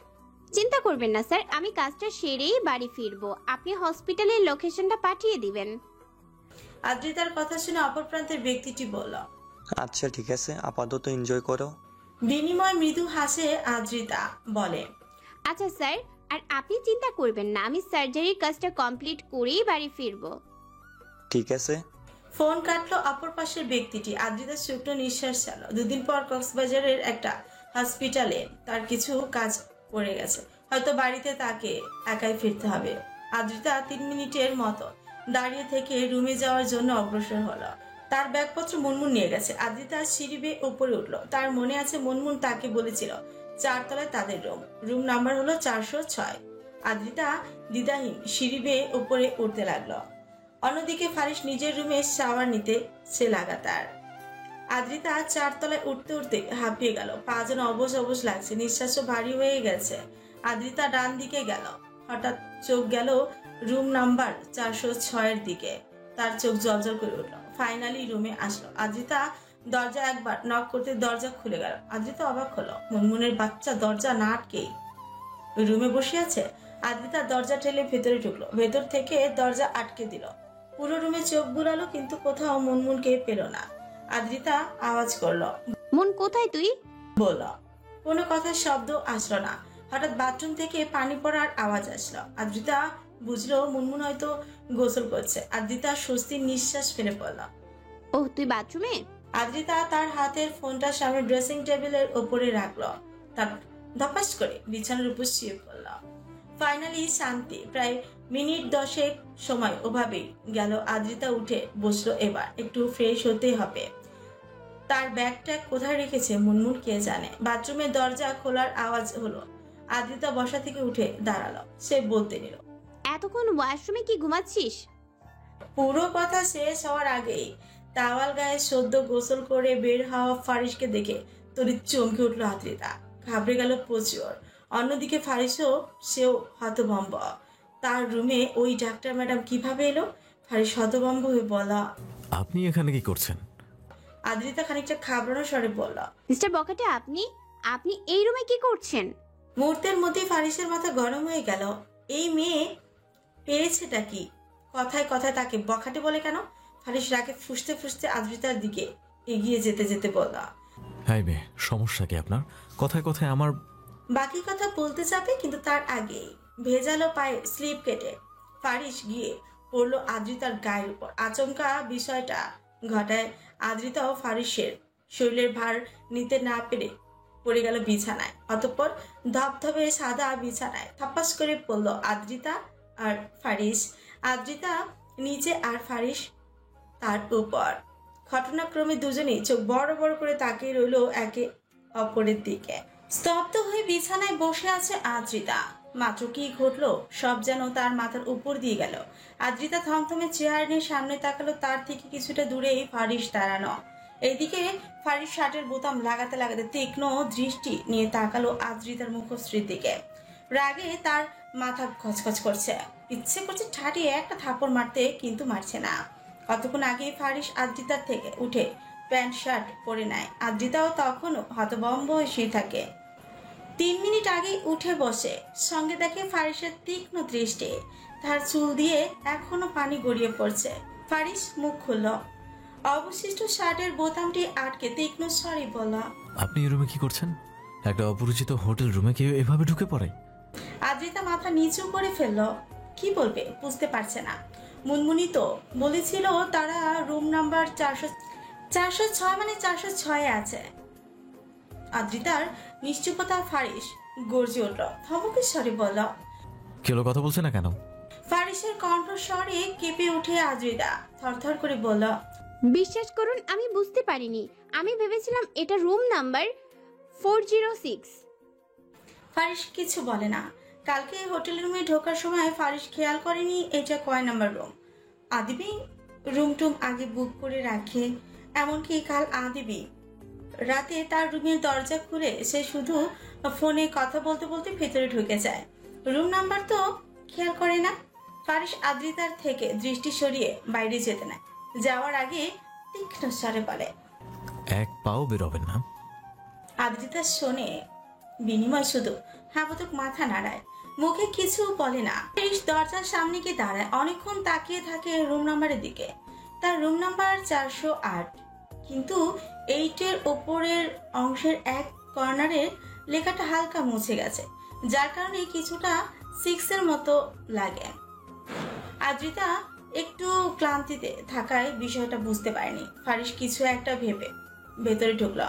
চিন্তা করবেন না স্যার, আমি কাজটা সেরেই বাড়ি ফিরবো। আপনি হসপিটালের লোকেশনটা পাঠিয়ে দিবেন। আদ্রিতার কথা শুনে অপর প্রান্তের ব্যক্তিটি বলল, আচ্ছা ঠিক আছে, আপাতত এনজয় করো। বিনিময় মৃদু হাসে আদ্রিতা বলে, আচ্ছা স্যার, আর আপনি চিন্তা করবেন না, আমি সার্জারির কাজটা কমপ্লিট করেই বাড়ি ফিরবো। ঠিক আছে। ফোন কাটলো অপর পাশের ব্যক্তিটি। আদ্রিতা শুকনো নিঃশ্বাস ছাড়ল। 2 দিন পর কক্সবাজারের একটা হসপিটালে তার কিছু কাজ পড়ে গেছে, হয়তো বাড়িতে তাকে একাই ফিরতে হবে। আদ্রিতা 3 মিনিটের মতো দাঁড়িয়ে থেকে রুমে যাওয়ার জন্য অগ্রসর হলো। তার ব্যাগপত্র মুনমুন নিয়ে গেছে। আদ্রিতা সিঁড়ি বেয়ে উপরে উঠলো। তার মনে আছে মুনমুন তাকে বলেছিল 4 তলায় তাদের রুম নাম্বার হলো 406। আদ্রিতা দ্বিধাহীন সিঁড়ি বেয়ে উপরে উঠতে লাগলো। অন্যদিকে ফারিস নিজের রুমে শাওয়ার নিতে সে লাগাতার। আদ্রিতা 4 তলায় উঠতে উঠতে হাঁপিয়ে গেল, পা যেন অবশ অবশ লাগছে, নিঃশ্বাসও ভারী হয়ে গেছে। আদ্রিতা ডান দিকে গেল, হঠাৎ চোখ গেল রুম নাম্বার 406 দিকে। তার চোখ জলজল করে উঠল। ফাইনালি রুমে আসলো। আদ্রিতা দরজা একবার নক করতে দরজা খুলে গেল। আদ্রিতা অবাক হলো, মুনমুনের বাচ্চা দরজা না আটকেই রুমে বসে আছে। আদ্রিতা দরজা ঠেলে ভেতরে ঢুকলো, ভেতর থেকে দরজা আটকে দিল। পুরো রুমে চোখ বুলালো, কিন্তু কোথাও মুনমুনকে পেল না। আদ্রিতা আওয়াজ করলো, মন কোথায় তুই? বলল। কোনো কথার শব্দ আসলো না। হঠাৎ বাথরুম থেকে পানি পড়ার আওয়াজ আসলো। আদ্রিতা বুঝলো মুনমুন হয়তো গোসল করছে। আদ্রিতা স্বস্তির নিঃশ্বাস ফেলে পড়ল। ও তুই বাথরুমে? আদ্রিতা তার হাতের ফোনটা সামনে ড্রেসিং টেবিলের ওপরে রাখলো, তারপর ধপাস করে বিছানার উপর শুয়ে পড়ল। ফাইনালি শান্তি। প্রায় মিনিট 10 সময় ওভাবেই গেল। আদ্রিতা উঠে বসলো। এবার একটু ফ্রেশ হতে হবে। তার ব্যাগটা কোথায় রেখেছে মুনমুন কে জানে। বাথরুমের দরজা খোলার আওয়াজ হলো। আদ্রিতা বসা থেকে উঠে দাঁড়ালো। সে বলতে নিল, এতক্ষণ ওয়াশরুমে কি ঘুমাচ্ছিস? পুরো কথা শেষ হওয়ার আগেই তাওয়াল গায়ে সদ্য গোসল করে বের হওয়া ফারিসকে দেখে তড়িৎ চমকে উঠল আদ্রিতা। ঘাবড়ে গেল প্রচুর। অন্যদিকে ফারিসও, সেও হতভম্ব। তার রুমে ওই ডাক্তার ম্যাডাম কিভাবে এলো? ফারিস হতভম্ব হয়ে বলা, আপনি এখানে কি করছেন? আদ্রিতা খানিকটা ঘাবড়ানো স্বরে বলল, মিস্টার বকাটে, আপনি এই রুমে কি করছেন? মুহূর্তের মধ্যে ফারিসের মাথা গরম হয়ে গেল। এই মেয়ে পেয়েছেটা কি? কথায় কথায় তাকে বখাটে বলে কেন? ফারিস রাগে ফুসতে ফুসতে আদ্রিতার দিকে এগিয়ে যেতে যেতে বলল, হাই বে, সমস্যা কি আপনার? কথায় কথায় আমার বাকি কথা বলতে যাবে কিন্তু তার আগেই ভেজালো পায়ে স্লিপ কেটে ফারিস গিয়ে পড়লো আদ্রিতার গায়ের উপর। আচমকা বিষয়টা ঘটায় আদ্রিতা ও ফারিসের শরীরের ভার নিতে না পেরে পড়ে গেল বিছানায়। অতঃপর ধপধপে সাদা বিছানায় থাপ্পাস করে পড়ল আদ্রিতা আর ফারিস। আদ্রিতা নিচে আর ফারিস তার উপর। ঘটনাক্রমে দুজনেই চোখ বড় বড় করে তাকিয়ে রইল একে অপরের দিকে। স্তব্ধ হয়ে বিছানায় বসে আছে আদ্রিতা। মাত্র কি ঘটলো সব যেন তার মাথার উপর দিয়ে গেল। আদ্রিতা থমথমে চেয়ার নিয়ে সামনে তাকালো। তার থেকে কিছুটা দূরেই ফারিস দাঁড়ানো। এইদিকে ফারিস শার্টের বোতাম লাগাতে লাগাতে তীক্ষ্ণ দৃষ্টি নিয়ে তাকালো আদ্রিতার মুখশ্রীর দিকে। রাগে তার মাথা খচখচ করছে, ইচ্ছে করছে ঠাটিয়ে একটা থাপড় মারতে, কিন্তু মারছে না। কতক্ষণ আগেই ফারিস আদ্রিতার থেকে উঠে প্যান্ট শার্ট পরে নেয়। আদ্রিতাও তখনও হতভম্ব হয়ে শুয়ে থাকে। 3 মিনিট আগেই উঠে বসে, সঙ্গে দেখে ফারিসের তীক্ষ্ণ দৃষ্টি। তার চুল দিয়ে এখনো পানি গড়িয়ে পড়ছে। ফারিস মুখ খুলল, অবশিষ্ট শার্টের বোতামটি আটকে তীক্ষ্ণ স্বরে বলল, আপনি এই রুমে কি করছেন? একটা অপরিচিত হোটেল রুমে কেউ এভাবে ঢুকে পড়ে? আদ্রিতা মাথা নিচু করে ফেলল। কি বলবে বুঝতে পারছে না। মুনমুনি তো বলেছিল তারা রুম নাম্বার 406 মানে 406 আছে। আদ্রিতার নিশ্চুপতা ফারিস গর্জে উঠল, ধমকে স্বরে বলল। কেউ কথা বলছে না কেন? ফারিসের কণ্ঠস্বরে কেঁপে উঠে আদ্রিতা থরথর করে বলল, বিশ্বাস করুন আমি বুঝতে পারিনি। আমি ভেবেছিলাম এটা রুম নাম্বার 406। ফারিস কিছু বলে না। কালকে হোটেল রুমে ঢোকার সময় ফারিস খেয়াল করেনি এটা কয় নাম্বার রুম। আদিবি রুম টুম আগে বুক করে রাখে। এমনকি কাল আদিবি রাতে তার রুমের দরজা খুলে সে শুধু ফোনে কথা বলতে বলতে ভেতরে ঢুকে যায়। রুম নাম্বার তো খেয়াল করে না। ফারিস আদ্রিতার থেকে দৃষ্টি সরিয়ে বাইরে যেতে নেয়। যাওয়ার আগে তীক্ষ্ণ স্বরে বলে, এক পাও বেরোবেন না। আদ্রিতা শোনে বিনিময় শুধু হাবতক মাথা নাড়ায়, মুখে কিছু বলে না। ফারিস দরজার সামনে গিয়ে দাঁড়ায়, অনেকক্ষণ তাকিয়ে থাকে রুম নাম্বারের দিকে। তার রুম নাম্বার 408, কিন্তু 8-এর ওপরের অংশের এক কর্নারের লেখাটা হালকা মুছে গেছে, যার কারণে কিছুটা 6-এর মতো লাগে। আদ্রিতা একটু ক্লান্তিতে থাকায় বিষয়টা বুঝতে পারেনি। ফারিস কিছু একটা ভেবে ভেতরে ঢুকল।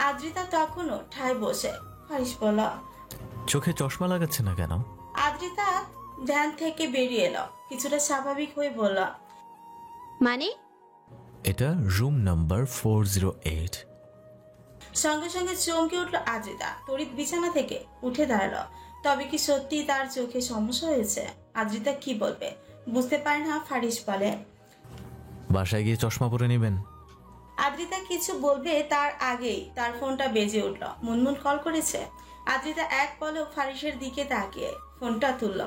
আদ্রিতা তখনও ঠায় বসে। ফারিস বলল, চোখে চশমা লাগাচ্ছে না কেন? আদ্রিতা ধ্যান থেকে বেরিয়ে এলো, কিছুটা স্বাভাবিক হয়ে বলল, মানে এটা রুম নাম্বার 408। সঙ্গে সঙ্গে চমকে উঠল আদ্রিতা। তড়িৎ বিছানা থেকে উঠে দাঁড়ালো। তবে কি সত্যি তার চোখে সমস্যা হয়েছে? আদ্রিতা কি বলবে বুঝতে পারে না। ফারিস বলে, বাসায় গিয়ে চশমা পরে নেবেন। আদ্রিতা কিছু বলবে তার আগেই তার ফোনটা বেজে উঠল। মুনমুন কল করেছে। আদ্রিতা এক পলক ফারিসের দিকে তাকিয়ে ফোনটা তুলল।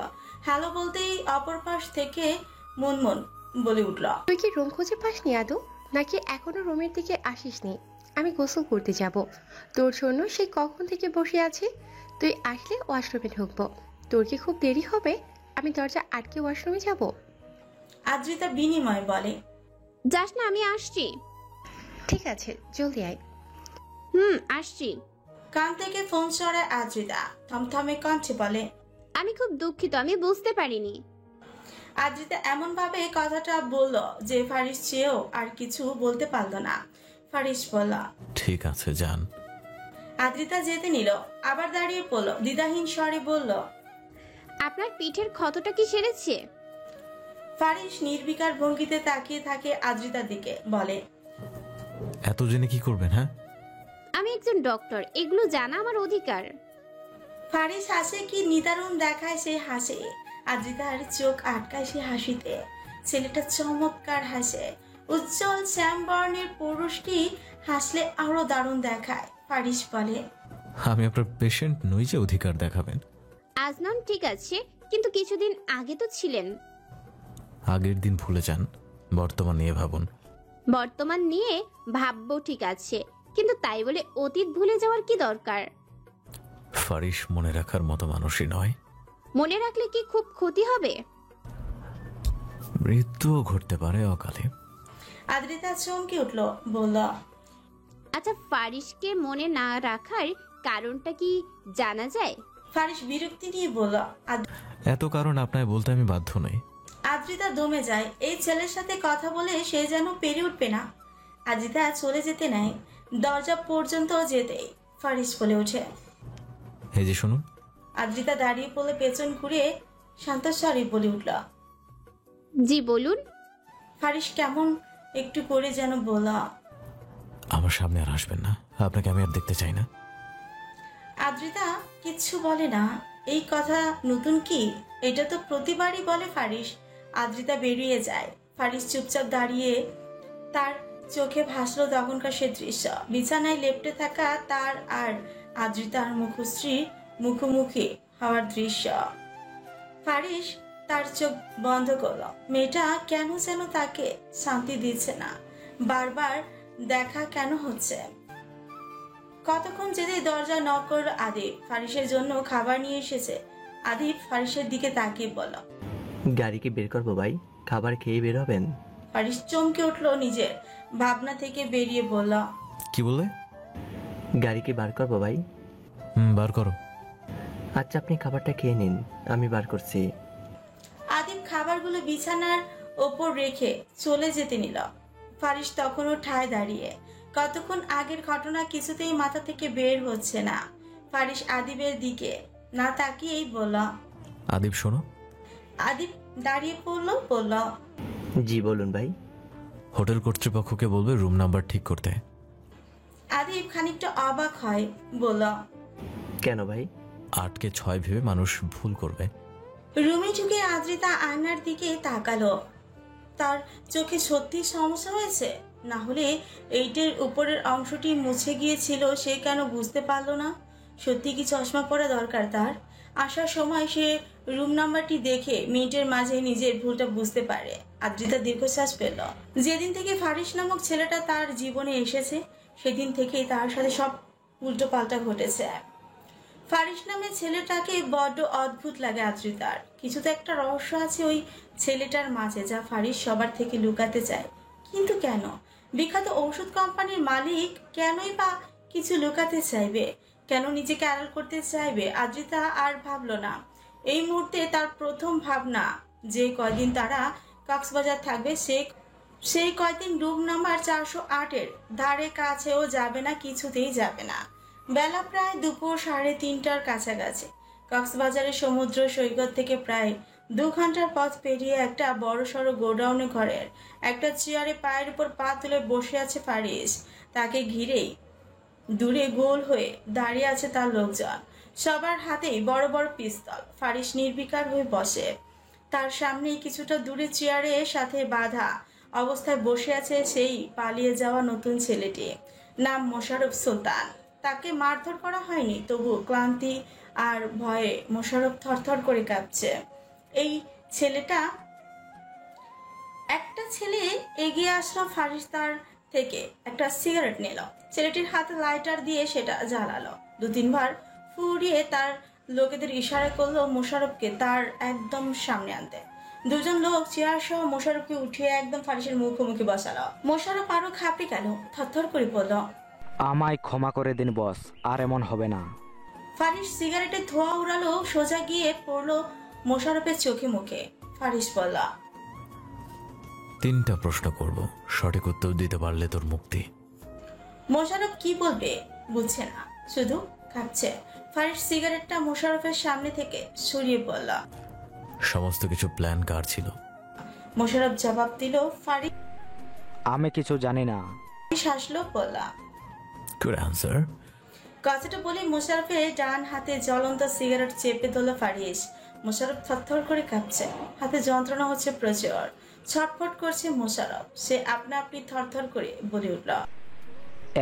হ্যালো বলতেই অপর পাশ থেকে মুনমুন বলে উঠল, তুই কি রুম খুঁজে পাসনি আদৌ, নাকি এখনো রুমের দিকে আসিসনি? আমি গোসল করতে যাব, তোর জন্য সেই কখন থেকে বসে আছি। তুই আসলে ওয়াশরুমে ঢুকবো। তোর কি খুব দেরি হবে? আমি দরজা আটকে ওয়াশরুমে যাব। আদ্রিতা বিনিময় বলে, যাস না, আমি আসছি। ঠিক আছে, জলদি আয়। আসছি। কান থেকে ফোন সরায় আদ্রিতা থমথমে কণ্ঠে বলে, আমি খুব দুঃখিত, আমি বুঝতে পারিনি। আদ্রিতা এমন ভাবে কথাটা বলল যে ফারিস চেয়েও আর কিছু বলতে পারল না। ফারিস বলল, ঠিক আছে যান। আদ্রিতা যেতে নিল, আবার দাঁড়িয়ে পড়ল। দ্বিধাহীন স্বরে বলল, আপনার পিঠের ক্ষতটা কি সেরেছে? ফারিস নির্বিকার ভঙ্গিতে তাকিয়ে থাকে আদ্রিতার দিকে, বলে, এত জেনে কি করবেন? হ্যাঁ, আমি একজন ডক্টর, এগুলো জানা আমার অধিকার। ফারিস হাসে, কি নিদারুণ দেখায় সে হাসে। আদ্রিতার চোখ আটকায় সে হাসিতে। ছেলেটা চমৎকার হাসে। উজ্জ্বল শ্যামবর্ণের পুরুষটি হাসলে আরো দারুণ দেখায়। ফারিস বলে, আমি আপনার পেশেন্ট নই যে অধিকার দেখাবেন। আজ নন ঠিক আছে, কিন্তু কিছুদিন আগে তো ছিলেন। আগের দিন ভুলে যান, বর্তমান নিয়ে ভাবুন। বর্তমান নিয়ে ভাববো ঠিক আছে, কিন্তু তাই বলে অতীত ভুলে যাওয়ার কি দরকার? ফারিস মনে রাখার মতো মানুষই নয়। মনে রাখলে কি খুব ক্ষতি হবে? মৃত্যুও ঘটতে পারে অকালে। আদ্রিতা চমকে উঠল, বলল, আচ্ছা, ফারিসকে মনে না রাখার কারণটা কি জানা যায়? ফারিস বিরক্তি নিয়ে বলল। এত কারণ আপনায় বলতে আমি বাধ্য নই। আদ্রিতা দমে যায়। এই ছেলের সাথে কথা বলে সে যেন পেরে উঠবে না। আদ্রিতা চলে যেতে নেয়, দরজা পর্যন্ত যেতেই ফারিস বলে ওঠে, এই যে শুনুন। আদ্রিতা দাঁড়িয়ে পড়লে পেছন ঘুরে শান্তস্বরে বলে উঠল, জি বলুন। ফারিস কেমন একটু করে যেন বলল, আমার সামনে আর আসবেন না, আপনাকে আমি আর দেখতে চাই না। আদ্রিতা কিচ্ছু বলে না। এই কথা নতুন কি? এটা তো প্রতিবারই বলে ফারিস। আদ্রিতা বেরিয়ে যায়। ফারিস চুপচাপ দাঁড়িয়ে, তার চোখে ভাসলো তখনকার সে দৃশ্য। বিছানায় লেপ্টে থাকা তার আর আদ্রিতার মুখশ্রী মুখোমুখি হওয়ার দৃশ্য। ফারিস তার চোখ বন্ধ করলো। মেয়েটা কেন যেন তাকে শান্তি দিচ্ছে না। বারবার দেখা কেন হচ্ছে। কতক্ষণ যেতে দরজা নক করলো আদিব। ফারিসের জন্য খাবার নিয়ে এসেছে। আদিব ফারিসের দিকে তাকিয়ে বলল, গাড়ি কি বের করবো ভাই? খাবার খেয়ে বের হবেন? ফারিস চমকে উঠলো, নিজের ভাবনা থেকে বেরিয়ে বলল, কি বললে? গাড়ি কি বার করবো ভাই? বার করো। আচ্ছা, আপনি খাবারটা খেয়ে নিন, আমি বার করছি। আদিব খাবারগুলো বিছানার ওপর রেখে চলে যেতে নিল। ফারিস তখনও ঠায় দাঁড়িয়ে। কতক্ষণ আগের ঘটনা কিছুতেই মাথা থেকে বের হচ্ছে না। ফারিস আদিবের দিকে না তাকিয়েই বলল, আদিব শোনো। আদিব দাঁড়িয়ে পড়ল, বলল, জি বলুন ভাই। হোটেল কর্তৃপক্ষকে বলবে রুম নাম্বার ঠিক করতে। আদিব খানিকটা অবাক হয়, বলল, কেন ভাই? 8কে 6 ভেবে মানুষ ভুল করবে। রুমে ঢুকে আদ্রিতা আয়নার দিকে তাকালো। তার চোখে সত্যি সমস্যা হয়েছে, না হলে এইটের উপরের অংশটি মুছে গিয়েছিল, সে কেন বুঝতে পারলো না? সত্যি কি চশমা পরা দরকার তার? আসার সময় সে রুম নাম্বারটি দেখে মিনিটের মাঝে নিজের ভুলটা বুঝতে পারে। আদ্রিতা দীর্ঘশ্বাস পেল। যেদিন থেকে ফারিস নামক ছেলেটা তার জীবনে এসেছে, সেদিন থেকেই তার সাথে সব উল্টো পাল্টা ঘটেছে। ফারিস নামে ছেলেটাকে বড্ড অদ্ভুত লাগে আদ্রিতার। কিছু তো একটা রহস্য আছে ওই ছেলেটার মাঝে, যা ফারিস সবার থেকে লুকাতে চায়। কিন্তু কেন? বিখ্যাত ঔষধ কোম্পানির মালিক কেনই বা কিছু লুকাতে চাইবে? কেন নিজেকে আড়াল করতে চাইবে? আদ্রিতা আর ভাবলো না। এই মুহূর্তে তার প্রথম ভাবনা, যে কয়দিন তারা কক্সবাজার থাকবে, সেই কয়দিন রুম নাম্বার 408-এর ধারে কাছেও যাবে না, কিছুতেই যাবে না। বেলা প্রায় দুপুর 3:30টার কাছাকাছি। কক্সবাজারের সমুদ্র সৈকত থেকে প্রায় 2 ঘন্টার পথ পেরিয়ে একটা বড়সড় গোডাউনে ঘরের একটা চেয়ারে পায়ের উপর পা তুলে বসে আছে ফারিস। তাকে ঘিরেই দূরে গোল হয়ে দাঁড়িয়ে আছে তার লোকজন। সবার হাতেই বড় বড় পিস্তল। ফারিস নির্বিকার হয়ে বসে। তার সামনেই কিছুটা দূরে চেয়ারে সাথে বাঁধা অবস্থায় বসে আছে সেই পালিয়ে যাওয়া নতুন ছেলেটি। নাম মোশাররফ সুলতান। তাকে মারধর করা হয়নি, তবু ক্লান্তি আর ভয়ে মোশাররফ থরথর করে কাঁপছে। এই ছেলেটা, একটা ছেলে এগিয়ে আসলো। ফারিস তার থেকে একটা সিগারেট নিল। ছেলেটির হাতে লাইটার দিয়ে সেটা জ্বালালো। 2-3 বার ফুরিয়ে তার লোকেদের ইশারা করলো মোশাররফকে তার একদম সামনে আনতে। 2জন লোক চেয়ার সহ মোশাররফকে উঠিয়ে একদম ফারিসের মুখোমুখি বসালো। মোশাররফ আরো খাপে গেল, থরথর করে বলল, আমায় ক্ষমা করে দিন বস, আর এমন হবে না। ফারিস সিগারেটের ধোঁয়া উড়ালো, সোজা গিয়ে পড়লো মোশাররফের চোখে মুখে। ফারিস বলল, 3টা প্রশ্ন করব, সঠিক উত্তর দিতে পারলে তোর মুক্তি। মোশাররফ কি বলবে বুঝছে না, শুধু কাঁপছে। ফারিস সিগারেটটা মোশাররফের সামনে থেকে সরিয়ে বলল, সমস্ত কিছু প্ল্যান কার ছিল? মোশাররফ জবাব দিল, ফারিস আমি কিছু জানি না। হাসলো, বলল, গুড অ্যান্সার। কথাটা বলে মোশাররফের ডান হাতে জ্বলন্ত সিগারেট চেপে ধরল ফারিস। মোশাররফ থরথর করে কাঁপছে, হাতে যন্ত্রণা হচ্ছে প্রচুর। ছটফট করছে মোশাররফ। সে আপনা আপনি থরথর করে বলে উঠল,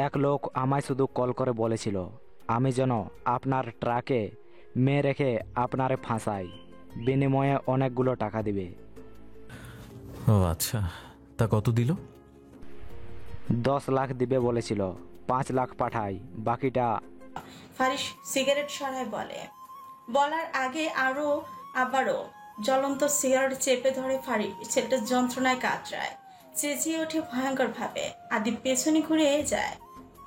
এক লোক আমায় শুধু কল করে বলেছিল আমি যেন আপনার ট্রাকে মেয়ে রেখে আপনারে ফাঁসাই, বিনিময়ে অনেকগুলো টাকা দিবে। ও আচ্ছা, তা কত দিল? 10 লাখ দিবে বলেছিল, 5 লাখ পাঠাই, বাকিটা। ফারিস সিগারেট সরায় বলে। বলার আগে আবারও জ্বলন্ত সিগারেট চেপে ধরে ফারিস। ছেলেটা যন্ত্রণায় কাতরায়, চেঁচিয়ে ওঠে ভয়ঙ্কর ভাবে। আদিব পেছনে ঘুরে যায়।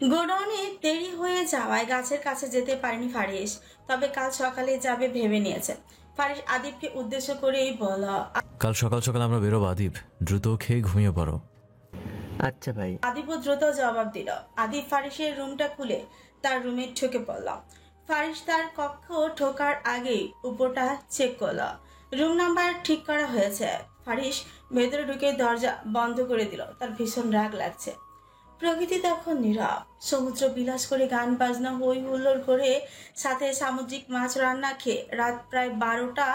গোডাউনে দেরি হয়ে যাওয়ায় গাছের কাছে যেতে পারেনি ফারিস, তবে কাল সকালে যাবে ভেবে নিয়েছে। ফারিস আদিবকে উদ্দেশ্য করেই বলল, কাল সকাল সকাল আমরা বেরোবো আদিব, দ্রুত খেয়ে ঘুমিয়ে পড়ো। আচ্ছা ভাই। আদিবও দ্রুত জবাব দিল। আদিব ফারিসের রুমটা খুলে তার রুমে ঢুকে পড়ল। ফারিস তার কক্ষ ঢোকার আগেই উপরটা চেক করল, রুম নাম্বার ঠিক করা হয়েছে। ফারিস ভেতরে ঢুকে দরজা বন্ধ করে দিল। তার ভীষণ রাগ লাগছে। প্রকৃতি তখন নীরব। সমুদ্র বিলাস করে গান বাজনা হই হুল্লোড় করে, সাথে সামুদ্রিক মাছ রান্না খেয়ে রাত প্রায় 12টা,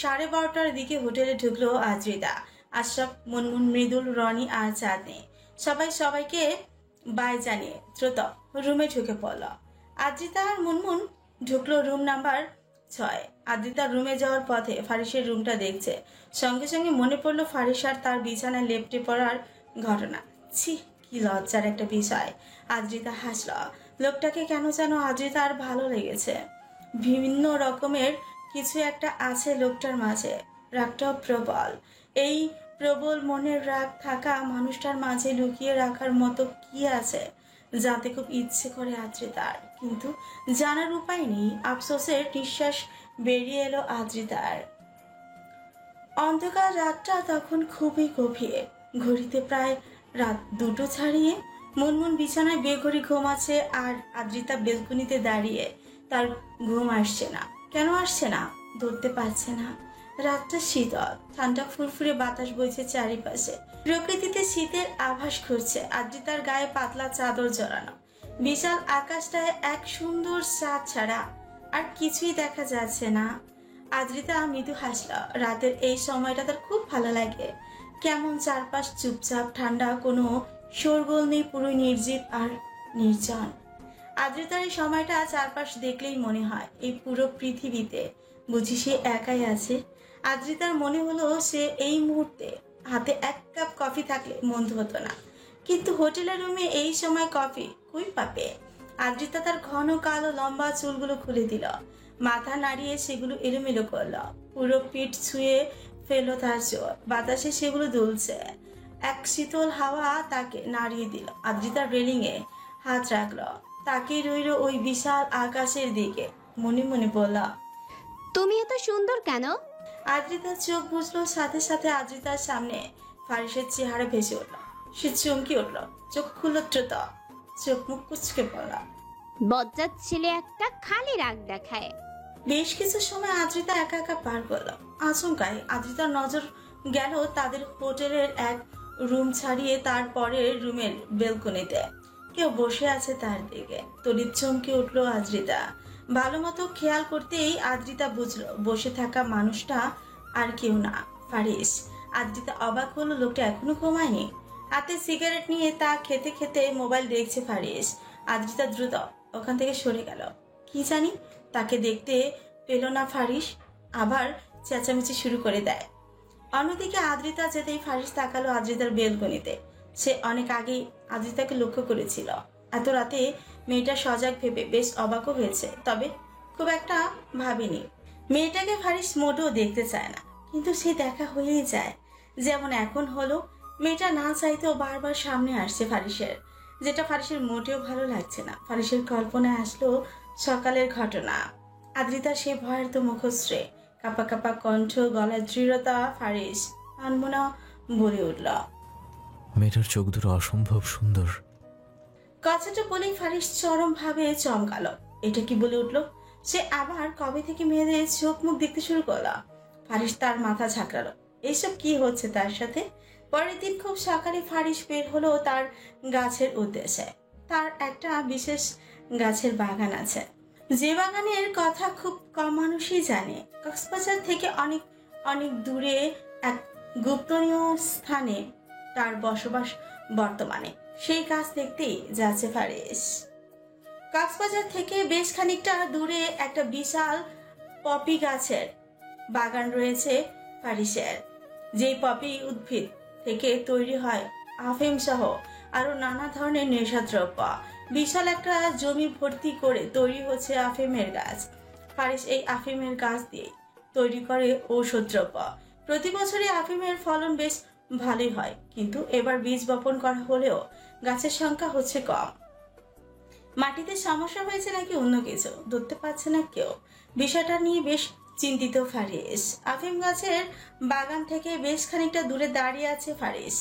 12:30টার দিকে হোটেলে ঢুকলো আদ্রিতা, আশরাফ, মুনমুন, মৃদুল, রনি আর চাঁদনি। সবাই সবাইকে বাই জানিয়ে দ্রুত রুমে ঢুকে পড়ল। আদ্রিতা আর মুনমুন ঢুকলো রুম নাম্বার 6। আদ্রিতার রুমে যাওয়ার পথে ফারিসের রুমটা দেখছে। সঙ্গে সঙ্গে মনে পড়লো ফারিস আর তার বিছানায় লেপ্টে পড়ার ঘটনা। ছি, কি লজ্জার একটা বিষয়। আদ্রিতা হাসল। লোকটাকে কেন যেন আদ্রিতার ভালো লেগেছে। বিভিন্ন রকমের কিছু একটা আছে লোকটার মাঝে। রাগটাও প্রবল। এই প্রবল মনের রাগ থাকা মানুষটার মাঝে লুকিয়ে রাখার মতো কি আছে যাতে খুব ইচ্ছে করে আদ্রিতার, কিন্তু জানার উপায় নেই। আফসোসের নিঃশ্বাস বেরিয়ে এলো আদ্রিতার। অন্ধকার রাতটা তখন খুবই গভীর। ঘড়িতে প্রায় রাত 2টো ছাড়িয়ে। মুনমুন বিছানায় বেঘড়ি ঘুমাচ্ছে আর আদ্রিতা বেলকনিতে দাঁড়িয়ে। তার ঘুম আসছে না। কেন আসছে না ধরতে পারছে না। রাতটা শীতল, ঠান্ডা ফুরফুরে বাতাস বইছে চারিপাশে। প্রকৃতিতে শীতের আভাস ঘুরছে। আদ্রিতার গায়ে পাতলা চাদর জড়ানো। বিশাল আকাশটায় এক সুন্দর চাঁদ ছাড়া আর কিছুই দেখা যাচ্ছে না। আদ্রিতা মৃদু হাসল। রাতের এই সময়টা তার খুব ভালো লাগে। কেমন চারপাশ চুপচাপ, ঠান্ডা, কোনো শোরগোল নেই, পুরো নির্জীব আর নির্জন। আদ্রিতার এই সময়টা চারপাশ দেখলেই মনে হয় এই পুরো পৃথিবীতে বুঝি সে একাই আছে। আদ্রিতার মনে হলো সে এই মুহূর্তে হাতে 1 কাপ কফি থাকলে মন্দ হতো না, কিন্তু হোটেলের রুমে এই সময় কফি কই পাবে। আদ্রিতা তার ঘন কালো লম্বা চুলগুলো খুলে দিল, মাথা নাড়িয়ে সেগুলো এলোমেলো করলো। পুরো পিঠ ছুঁয়ে ফেললো তার চোর। বাতাসে সেগুলো দুলছে। এক শীতল হাওয়া তাকে নাড়িয়ে দিল। আদ্রিতার রেলিংয়ে হাত রাখলো, তাকে রইল ওই বিশাল আকাশের দিকে। মনে মনে বলল, তুমি এত সুন্দর কেন? আদ্রিতার চোখ বুঝলো, সাথে সাথে আদ্রিতার সামনে ফারিসের চেহারা ভেসে উঠল। সে চমকে উঠল, চোখ খুলল দ্রুত, চোখ মুখ কুচকে পড়ল। বজ্জাত ছেলে একটা, খালি রাগ দেখায়। বেশ কিছু সময় আদ্রিতা একা একা পার করল। আচমকায় আদ্রিতার নজর গেল তাদের হোটেলের এক রুম ছাড়িয়ে তারপরের রুমের বেলকনিতে। কেউ বসে আছে তার দিকে। তড়িৎ চমকে উঠলো আদ্রিতা। ভালো মতো খেয়াল করতেই আদ্রিতা বুঝলো বসে থাকা মানুষটা আর কেউ না, ফারিস। আদ্রিতা অবাক হলো, লোকটা এখনো ঘুমায়নি। হাতে সিগারেট নিয়ে তা খেতে খেতে মোবাইল দেখছে ফারিস। আদ্রিতা দ্রুত ওখান থেকে সরে গেল। কি জানি তাকে দেখতে পেল না ফারিস, আবার চেঁচামেচি শুরু করে দেয়। অন্যদিকে আদ্রিতা যেতেই ফারিস তাকালো আদ্রিতার বেলকনিতে। সে অনেক আগেই আদ্রিতাকে লক্ষ্য করেছিল। এত রাতে মেয়েটা সজাগ ভেবে বেশ অবাকও হয়েছে, তবে খুব একটা ভাবেনি। মেয়েটাকে ফারিস মোটেও দেখতে চায় না, কিন্তু সে দেখা হয়েই যায়। যেমন এখন হলো। মেয়েটা না চাইতেও বারবার সামনে আসছে ফারিসের, যেটা ফারিসের মোটেও ভালো লাগছে না। ফারিসের কল্পনায় আসলো সকালের ঘটনা। আদ্রিতা সে ভয়ার্ত মুখশ্রী, কাপা কাপা কণ্ঠ, গলার দৃঢ়তা। ফারিস আনমনা বলে উঠল, মেয়েটার চোখ দুটো অসম্ভব সুন্দর। কথাটা বলেই ফারিস চরম ভাবে চমকালো। এটা কি বলে উঠলো সে? আবার কবে থেকে মেয়েদের চোখ মুখ দেখতে শুরু করলো? ফারিস তার মাথা ঝাঁকড়ালো। এইসব কি হচ্ছে তার সাথে? পরের দিন খুব সকালে ফারিস বের হলো তার গাছের উদ্দেশ্যে। তার একটা বিশেষ গাছের বাগান আছে, যে বাগানের কথা খুব কম মানুষই জানে। কক্সবাজার থেকে অনেক অনেক দূরে এক গুপ্তনীয় স্থানে তার বসবাস বর্তমানে। সেই গাছ দেখতেই যাচ্ছে ফারিস। কক্সবাজার থেকে বেশ খানিকটা দূরে একটা বিশাল পপি গাছের বাগান রয়েছে ফারিসের। যেই পপি উদ্ভিদ থেকে তৈরি হয় আফিম সহ আরো নানা ধরনের নেশাদ্রব্য। বিশাল একটা জমি ভর্তি করে তৈরি হচ্ছে আফিমের গাছ। ফারিস এই আফিমের গাছ দিয়ে তৈরি করে ঔষধদ্রব্য। প্রতি বছরই আফিমের ফলন বেশ ভালোই হয়, কিন্তু এবার বীজ বপন করা হলেও গাছের সংখ্যা হচ্ছে কম। মাটিতে সমস্যা হয়েছে নাকি অন্য কিছু ধরতে পারছে না কেউ। বিষয়টা নিয়ে বেশ চিন্তিত ফারিস। আফিম গাছের বাগান থেকে বেশ খানিকটা দূরে দাঁড়িয়ে আছে ফারিস,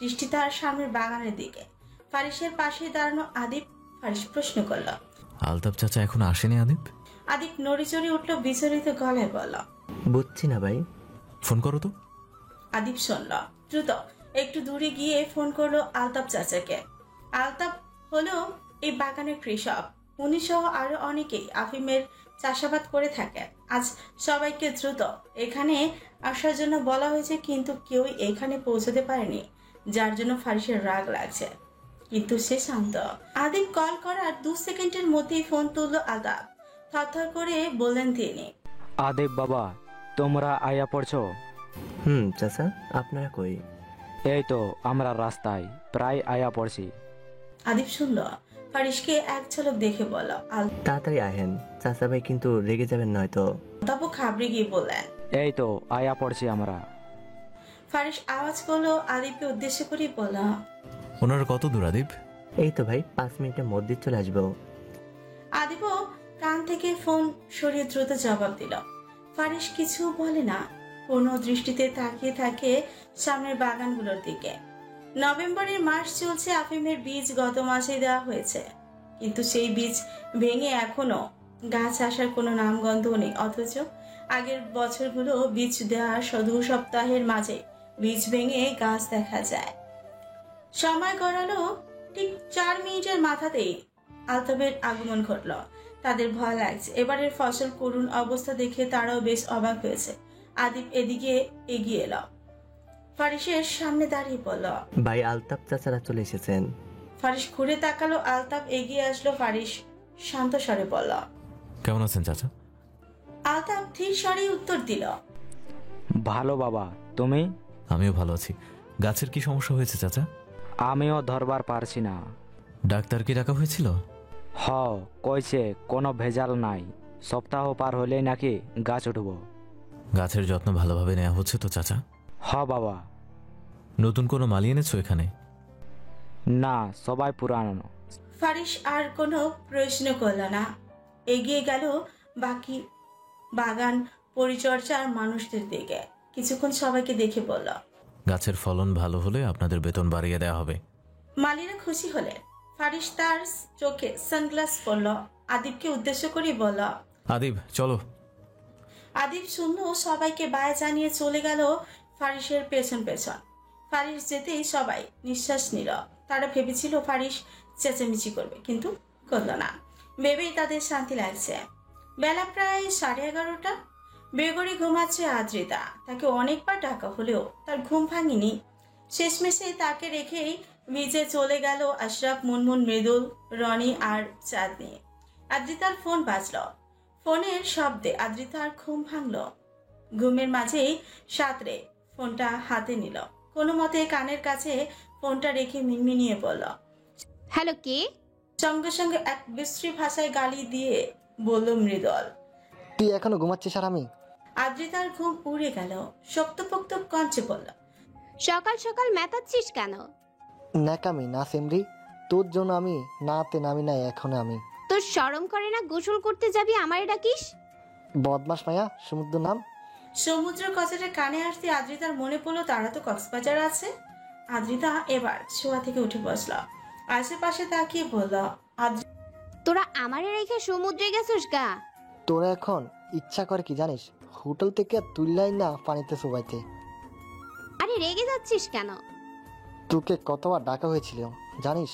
দৃষ্টি তার সামনের বাগানের দিকে। ফারিসের পাশে দাঁড়ানো আদিপ। ফারিস প্রশ্ন করল, আলতাফ চাচা এখন আসেনি আদিপ? আদিপ নড়িচড়ি উঠল, বিচলিত গলায় বলল, বুঝছি না ভাই। ফোন করো তো। আদিপ শুনল, দ্রুত একটু দূরে গিয়ে ফোন করলো আলতাফ চাচাকে। আলতাফ হলো এই বাগানের কৃষক। উনি সহ আরো অনেকেই আফিমের চাষাবাদ করে থাকে। আজ সবাইকে দ্রুত এখানে আসার জন্য বলা হয়েছে, কিন্তু কেউই এখানে পৌঁছতে পারেনি, যার জন্য ফারিসের রাগ লাগছে। কিন্তু সে শান্ত। আদিপ কল করার 2 সেকেন্ডের মধ্যেই ফোন তুললো আলতাফ। থরথর করে বললেন তিনি, আদিব বাবা, তোমরা আয়া পড়ছো? চাচা, আপনারা কই? এই তো আমরা রাস্তায়, প্রায় আয়া পড়ছি। আদিপ শুনল, ফারিসকে এক ঝলক দেখে বলল, তাড়াতাড়ি আহেন চাচা ভাই, কিন্তু রেগে যাবেন নয়তো। আলতাফও খাবড়ে গিয়ে বললেন, এই তো আয়া পড়ছি আমরা। ফারিস আওয়াজ করলো আদিপকে উদ্দেশ্য করে বলল, ওনারা কত দূর আদিপ? এই তো ভাই 5 মিনিটের মধ্যে চলে আসবো। আদিপও কান থেকে ফোন সরিয়ে দ্রুত জবাব দিল। ফারিস কিছু বলে না, কোনো দৃষ্টিতে তাকিয়ে থাকে সামনের বাগানগুলোর দিকে। নভেম্বরের মাস চলছে। আফিমের বীজ গত মাসে দেওয়া হয়েছে, কিন্তু সেই বীজ ভেঙে এখনো গাছ আসার কোনো নামগন্ধ নেই। অথচ আগের বছরগুলো বীজ দেওয়ার 2 সপ্তাহের মাঝে বীজ ভেঙে গাছ দেখা যায়। সময় গড়ালো ঠিক 4 মিনিটের মাথাতেই আলতাফের আগমন ঘটল। তাদের ভয় লাগছে। এবারের ফসল করুণ অবস্থা দেখে তারাও বেশ অবাক হয়েছে। আদিপ এদিকে এগিয়ে এলো, ফারিসের সামনে দাঁড়িয়ে বলল, ভাই আলতাফ চাচারা চলে এসেছেন। ফারিস ঘুরে তাকালো। আলতাফ এগিয়ে আসলো। ফারিস শান্ত স্বরে বলল, কেমন আছেন চাচা? আলতাফ ধীর স্বরে উত্তর দিল, ভালো বাবা, তুমি? আমিও ভালো আছি। গাছের কি সমস্যা হয়েছে চাচা? আমিও ধরবার পারছি না। ডাক্তার কি ডাকা হয়েছিল? কইছে কোনো ভেজাল নাই, সপ্তাহ পার হলেই নাকি গাছ উঠব। গাছের যত্ন ভালোভাবে নেওয়া হচ্ছে তো চাচা? বাবা। নতুন কোনো মালি এনেছো এখানে? না, সবাই পুরানো। ফারিস আর কোনো প্রশ্ন করল না, এগিয়ে গেল বাকি বাগান পরিচর্যার মানুষদের দিকে। কিছুক্ষণ সবাইকে দেখে বলল, গাছের ফলন ভালো হলে আপনাদের বেতন বাড়িয়ে দেওয়া হবে। মালিরা খুশি হলেন। ফারিস তার চোখে সানগ্লাস পরল, আদিবকে উদ্দেশ্য করে বলল, আদিব চলো। আদিব শুনল, সবাইকে বায় জানিয়ে চলে গেল ফারিসের পেছন পেছন। ফারিস যেতেই সবাই নিঃশ্বাস নিল। তারা ভেবেছিল ফারিস চেঁচামেচি করবে, কিন্তু করল না। ভেবেই তাদের শান্তি লাগছে। বেলা প্রায় 11:30। বেগড়ে ঘুমাচ্ছে আদ্রিতা। তাকে অনেকবার ডাকা হলেও তার ঘুম ভাঙেনি। শেষমেশে তাকে রেখেই ভিজে চলে গেল আশরাফ, মুনমুন, মৃদুল, রনি আর চাঁদনি। আদ্রিতার ফোন বাজল। ফোনের শব্দে আদ্রিতার ঘুম ভাঙল। ঘুমের মাঝেই সাঁতরে ফোনটা হাতে নিল। কোনো মতে কানের কাছে ফোনটা রেখে মিনমিনিয়ে বলল, হ্যালো, কে? সঙ্গে সঙ্গে এক বিশ্রী ভাষায় গালি দিয়ে বলল মৃদুল, তুই এখনো ঘুমাচ্ছিস আর আমি? আদ্রিতার ঘুম উড়ে গেল। শক্তপোক্ত কঞ্চে বলল, সকাল সকাল মেতাচ্ছিস কেন? ন্যাকামি না সিমরি, তোর জন্য আমি নাতে নামি নাই। এখন আমি তোর শরম করে না? গোসল করতে যাবি আমারে ডাকিস? বদমাস মায়া, সমুদ্র নাম। সমুদ্র কথাটা কানে আসতে আদ্রিতার মনে পড়লো তারা তো কক্সবাজার আছে। আদ্রিতা এবার শোয়া থেকে উঠে বসল, আশেপাশে তাকিয়ে বলল, তোরা আমারে রেখে সমুদ্রে গেছিস গা? তোরা এখন ইচ্ছা করে কি জানিস, হোটেল থেকে তুললাই না পানিতে চুবাইতে। আরে রেগে যাচ্ছিস কেন? তোকে কতবার ডাকা হয়েছিল জানিস?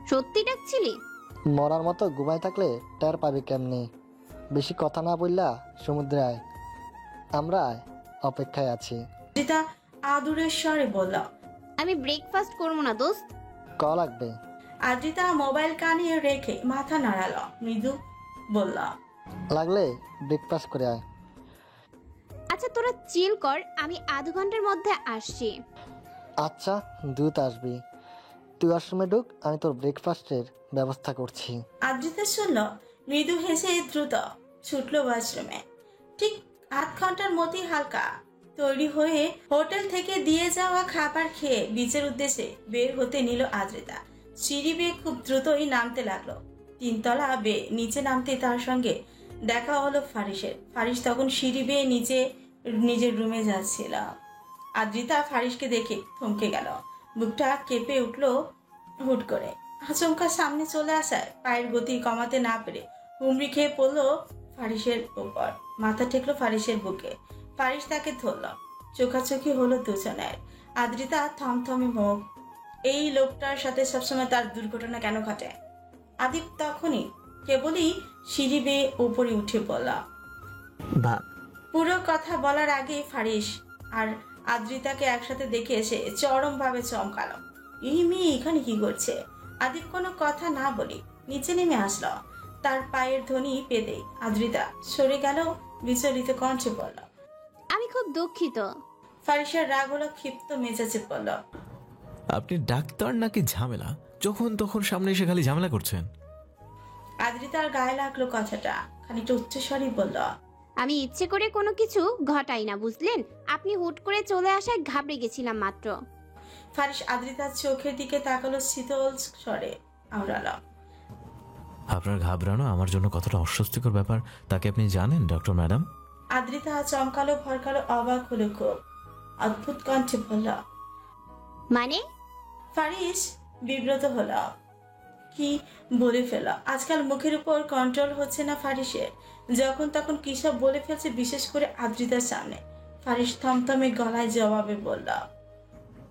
সত্যি ডাকছিলি? মরার মতো ঘুমাই থাকলে টের পাবি কেমনে। বেশি কথা না বললা সমুদ্রে আয়, আমরা অপেক্ষায় আছি। আদ্রিতা আদুরের স্বরে বলল, আমি ব্রেকফাস্ট করবো না দোস্ত। ক লাগবে? আদ্রিতা মোবাইল কানে রেখে মাথা নাড়ালো। মৃদু বলল, লাগলে ব্রেকফাস্ট করে আয়। আচ্ছা তোরা চিল কর, আমি আধ ঘন্টার মধ্যে আসছি। আচ্ছা দ্রুত আসবি। তুই ওয়াশরুমে ঢুক, আমি তোর ব্রেকফাস্টের ব্যবস্থা করছি। আদ্রিতা শুনল, মৃদু হেসে দ্রুত ছুটল ওয়াশরুমে। ঠিক আধ ঘন্টার মধ্যেই হালকা তৈরি হয়ে হোটেল থেকে দিয়ে যাওয়া খাবার খেয়ে বিচের উদ্দেশ্যে বের হতে নিল আদ্রিতা। সিঁড়ি বেয়ে খুব দ্রুতই নামতে লাগলো। 3 তলা বেয়ে নিচে নামতে তার সঙ্গে দেখা হলো ফারিসের। ফারিস তখন সিঁড়ি বেয়ে নিচে নিজের রুমে যাচ্ছিল। আদ্রিতা ফারিসকে দেখে থমকে গেল, বুকটা কেঁপে উঠল হুট করে। আচমকা সামনে চলে আসায় পায়ের গতি কমাতে না পেরে হুমড়ি খেয়ে পড়লো ফারিসের উপর, মাথা ঠেকলো ফারিসের বুকে। ফারিস তাকে ধরল, চোখাচোখি হলো দুজনের। আদ্রিতা থমথমে মুখ। এই লোকটার সাথে সবসময় তার দুর্ঘটনা কেন ঘটে? আদিপ তখনই কেবলই সিঁড়ি বেয়ে উপরে উঠে পড়ল। পুরো কথা বলার আগে ফারিস আর আদ্রিতাকে একসাথে দেখে এসে চরমভাবে চমকালো। এই মেয়ে এখানে কি করছে? আদিপ কোনো কথা না বলে নিচে নেমে আসলো। তার পায়ের ধ্বনি পেতে আদ্রিতা সরে গেল, বিচলিত কণ্ঠে বলল, আমি খুব দুঃখিত। ফারিসের রাগ হলো ক্ষিপ্ত মেজাজে বলল, আপনি ডাক্তার নাকি ঝামেলা? যখন তখন সামনে এসে খালি ঝামেলা করছেন। আদ্রিতার গায়ে লাগলো কথাটা, খানিকটা উচ্চস্বরই বলল, আমি ইচ্ছে করে কোনো কিছু ঘটাই না, বুঝলেন? আপনি হুট করে চলে আসায় ঘাবড়ে গেছিলাম মাত্র। ফারিস আদ্রিতার চোখের দিকে তাকালো, শীতল স্বরে আওড়ালো, আপনার ঘাবড়ানো আমার জন্য কতটা অস্বস্তিকর ব্যাপার তাকে আপনি জানেন ডক্টর ম্যাডাম? আদ্রিতা চমকালো, ভরকালো, অবাক হলো, খুব অদ্ভুত কণ্ঠে বলল, মানে? ফারিস বিব্রত হলো, কি বলে ফেল। আজকাল মুখের উপর কন্ট্রোল হচ্ছে না ফারিসের, যখন তখন কি সব বলে ফেলছে, বিশেষ করে আদ্রিতার সামনে। ফারিস থমথমে গলায় জবাবে বলল,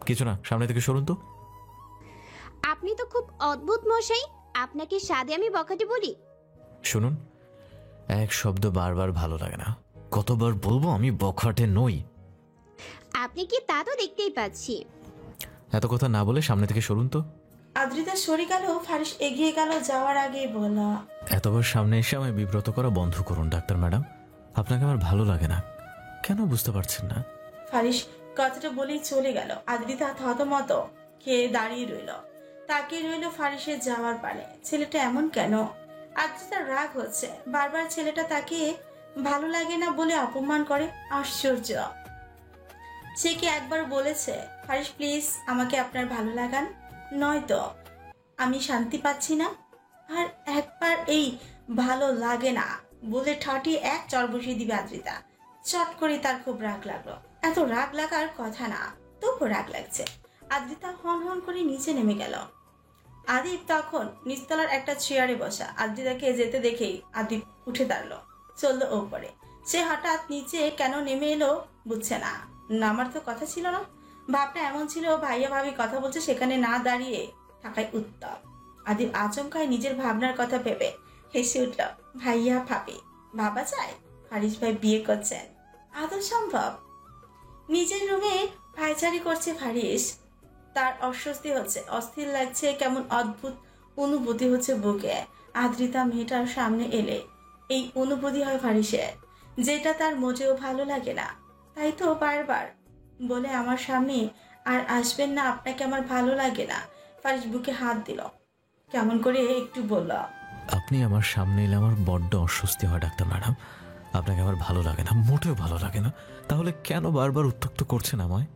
কিছু না, সামনে থেকে সরুন তো। আপনি তো খুব অদ্ভুত মশাই, আপনাকে সাদে আমি বকাটে বলি? শুনুন, এক শব্দ বারবার ভালো লাগে না। কতবার বলবো আমি বখাটে নই? আপনি কি তা তো দেখতেই পাচ্ছি। এত কথা না বলে সামনে থেকে সরুন তো। আদ্রিতা সরে গেল, ফারিস এগিয়ে গেল, যাওয়ার আগেই বলল, এতবার সামনে এসে আমায় বিব্রত করা বন্ধ করুন ডাক্তার ম্যাডাম। আপনাকে আমার ভালো লাগে না, কেন বুঝতে পারছেন না? ফারিস কথাটা বলেই চলে গেল। আদ্রিতা থতমত খেয়ে দাঁড়িয়ে রইল, তাকিয়ে রইল ফারিসের যাওয়ার পারে। ছেলেটা এমন কেন? আদ্রিতার রাগ হচ্ছে, বারবার ছেলেটা তাকে ভালো লাগে না বলে অপমান করে। আশ্চর্য, সে কি একবার বলেছে, ফারিস প্লিজ আমাকে আপনার ভালো লাগান, নয়তো আমি শান্তি পাচ্ছি না? আর একবার এই ভালো লাগে না বলে ঠাটি এক চর বসিয়ে দিবে আদ্রিতা। চট করে তার খুব রাগ লাগলো। এত রাগ লাগার কথা না, তবু রাগ লাগছে। আদ্রিতা হন হন করে নিচে নেমে গেল। আদিপ তখন নিচতলার একটা চেয়ারে বসা। আদ্রিতাকে যেতে দেখেই আদিপ উঠে দাঁড়ালো, চললো ওপরে। সে হঠাৎ নিচে কেন নেমে এলো বুঝছে না। নামার তো কথা ছিল না। ভাবটা এমন ছিল, ভাইয়া ভাবি কথা বলছে, সেখানে না দাঁড়িয়ে থাকায় উত্তম। আদিপ আচমকায় নিজের ভাবনার কথা ভেবে হেসে উঠল। ভাইয়া ভাবি ভাবা যায়? ফারিস ভাই বিয়ে করছেন, আদৌ সম্ভব? নিজের রুমে পায়চারি করছে ফারিস। তার অস্বস্তি হচ্ছে, অস্থির লাগছে, কেমন অদ্ভুত অনুভূতি হচ্ছে বুকে। আদ্রিতা মেয়েটার সামনে এলে এই অনুভূতি হয় ফারিসের, যেটা তার মোটেও ভালো লাগে না। তাই তো বারবার বলে, আমার সামনে আর আসবেন না, আপনাকে আমার ভালো লাগে না। ফারিস বুকে হাত দিল, কেমন করে একটু বলল, আপনি আমার সামনে এলে আমার বড্ড অস্বস্তি হয় ডাক্তার ম্যাডাম। আপনাকে আমার ভালো লাগে না, মোটেও ভালো লাগে না। তাহলে কেন বারবার উত্ত্যক্ত করছেন আমায়?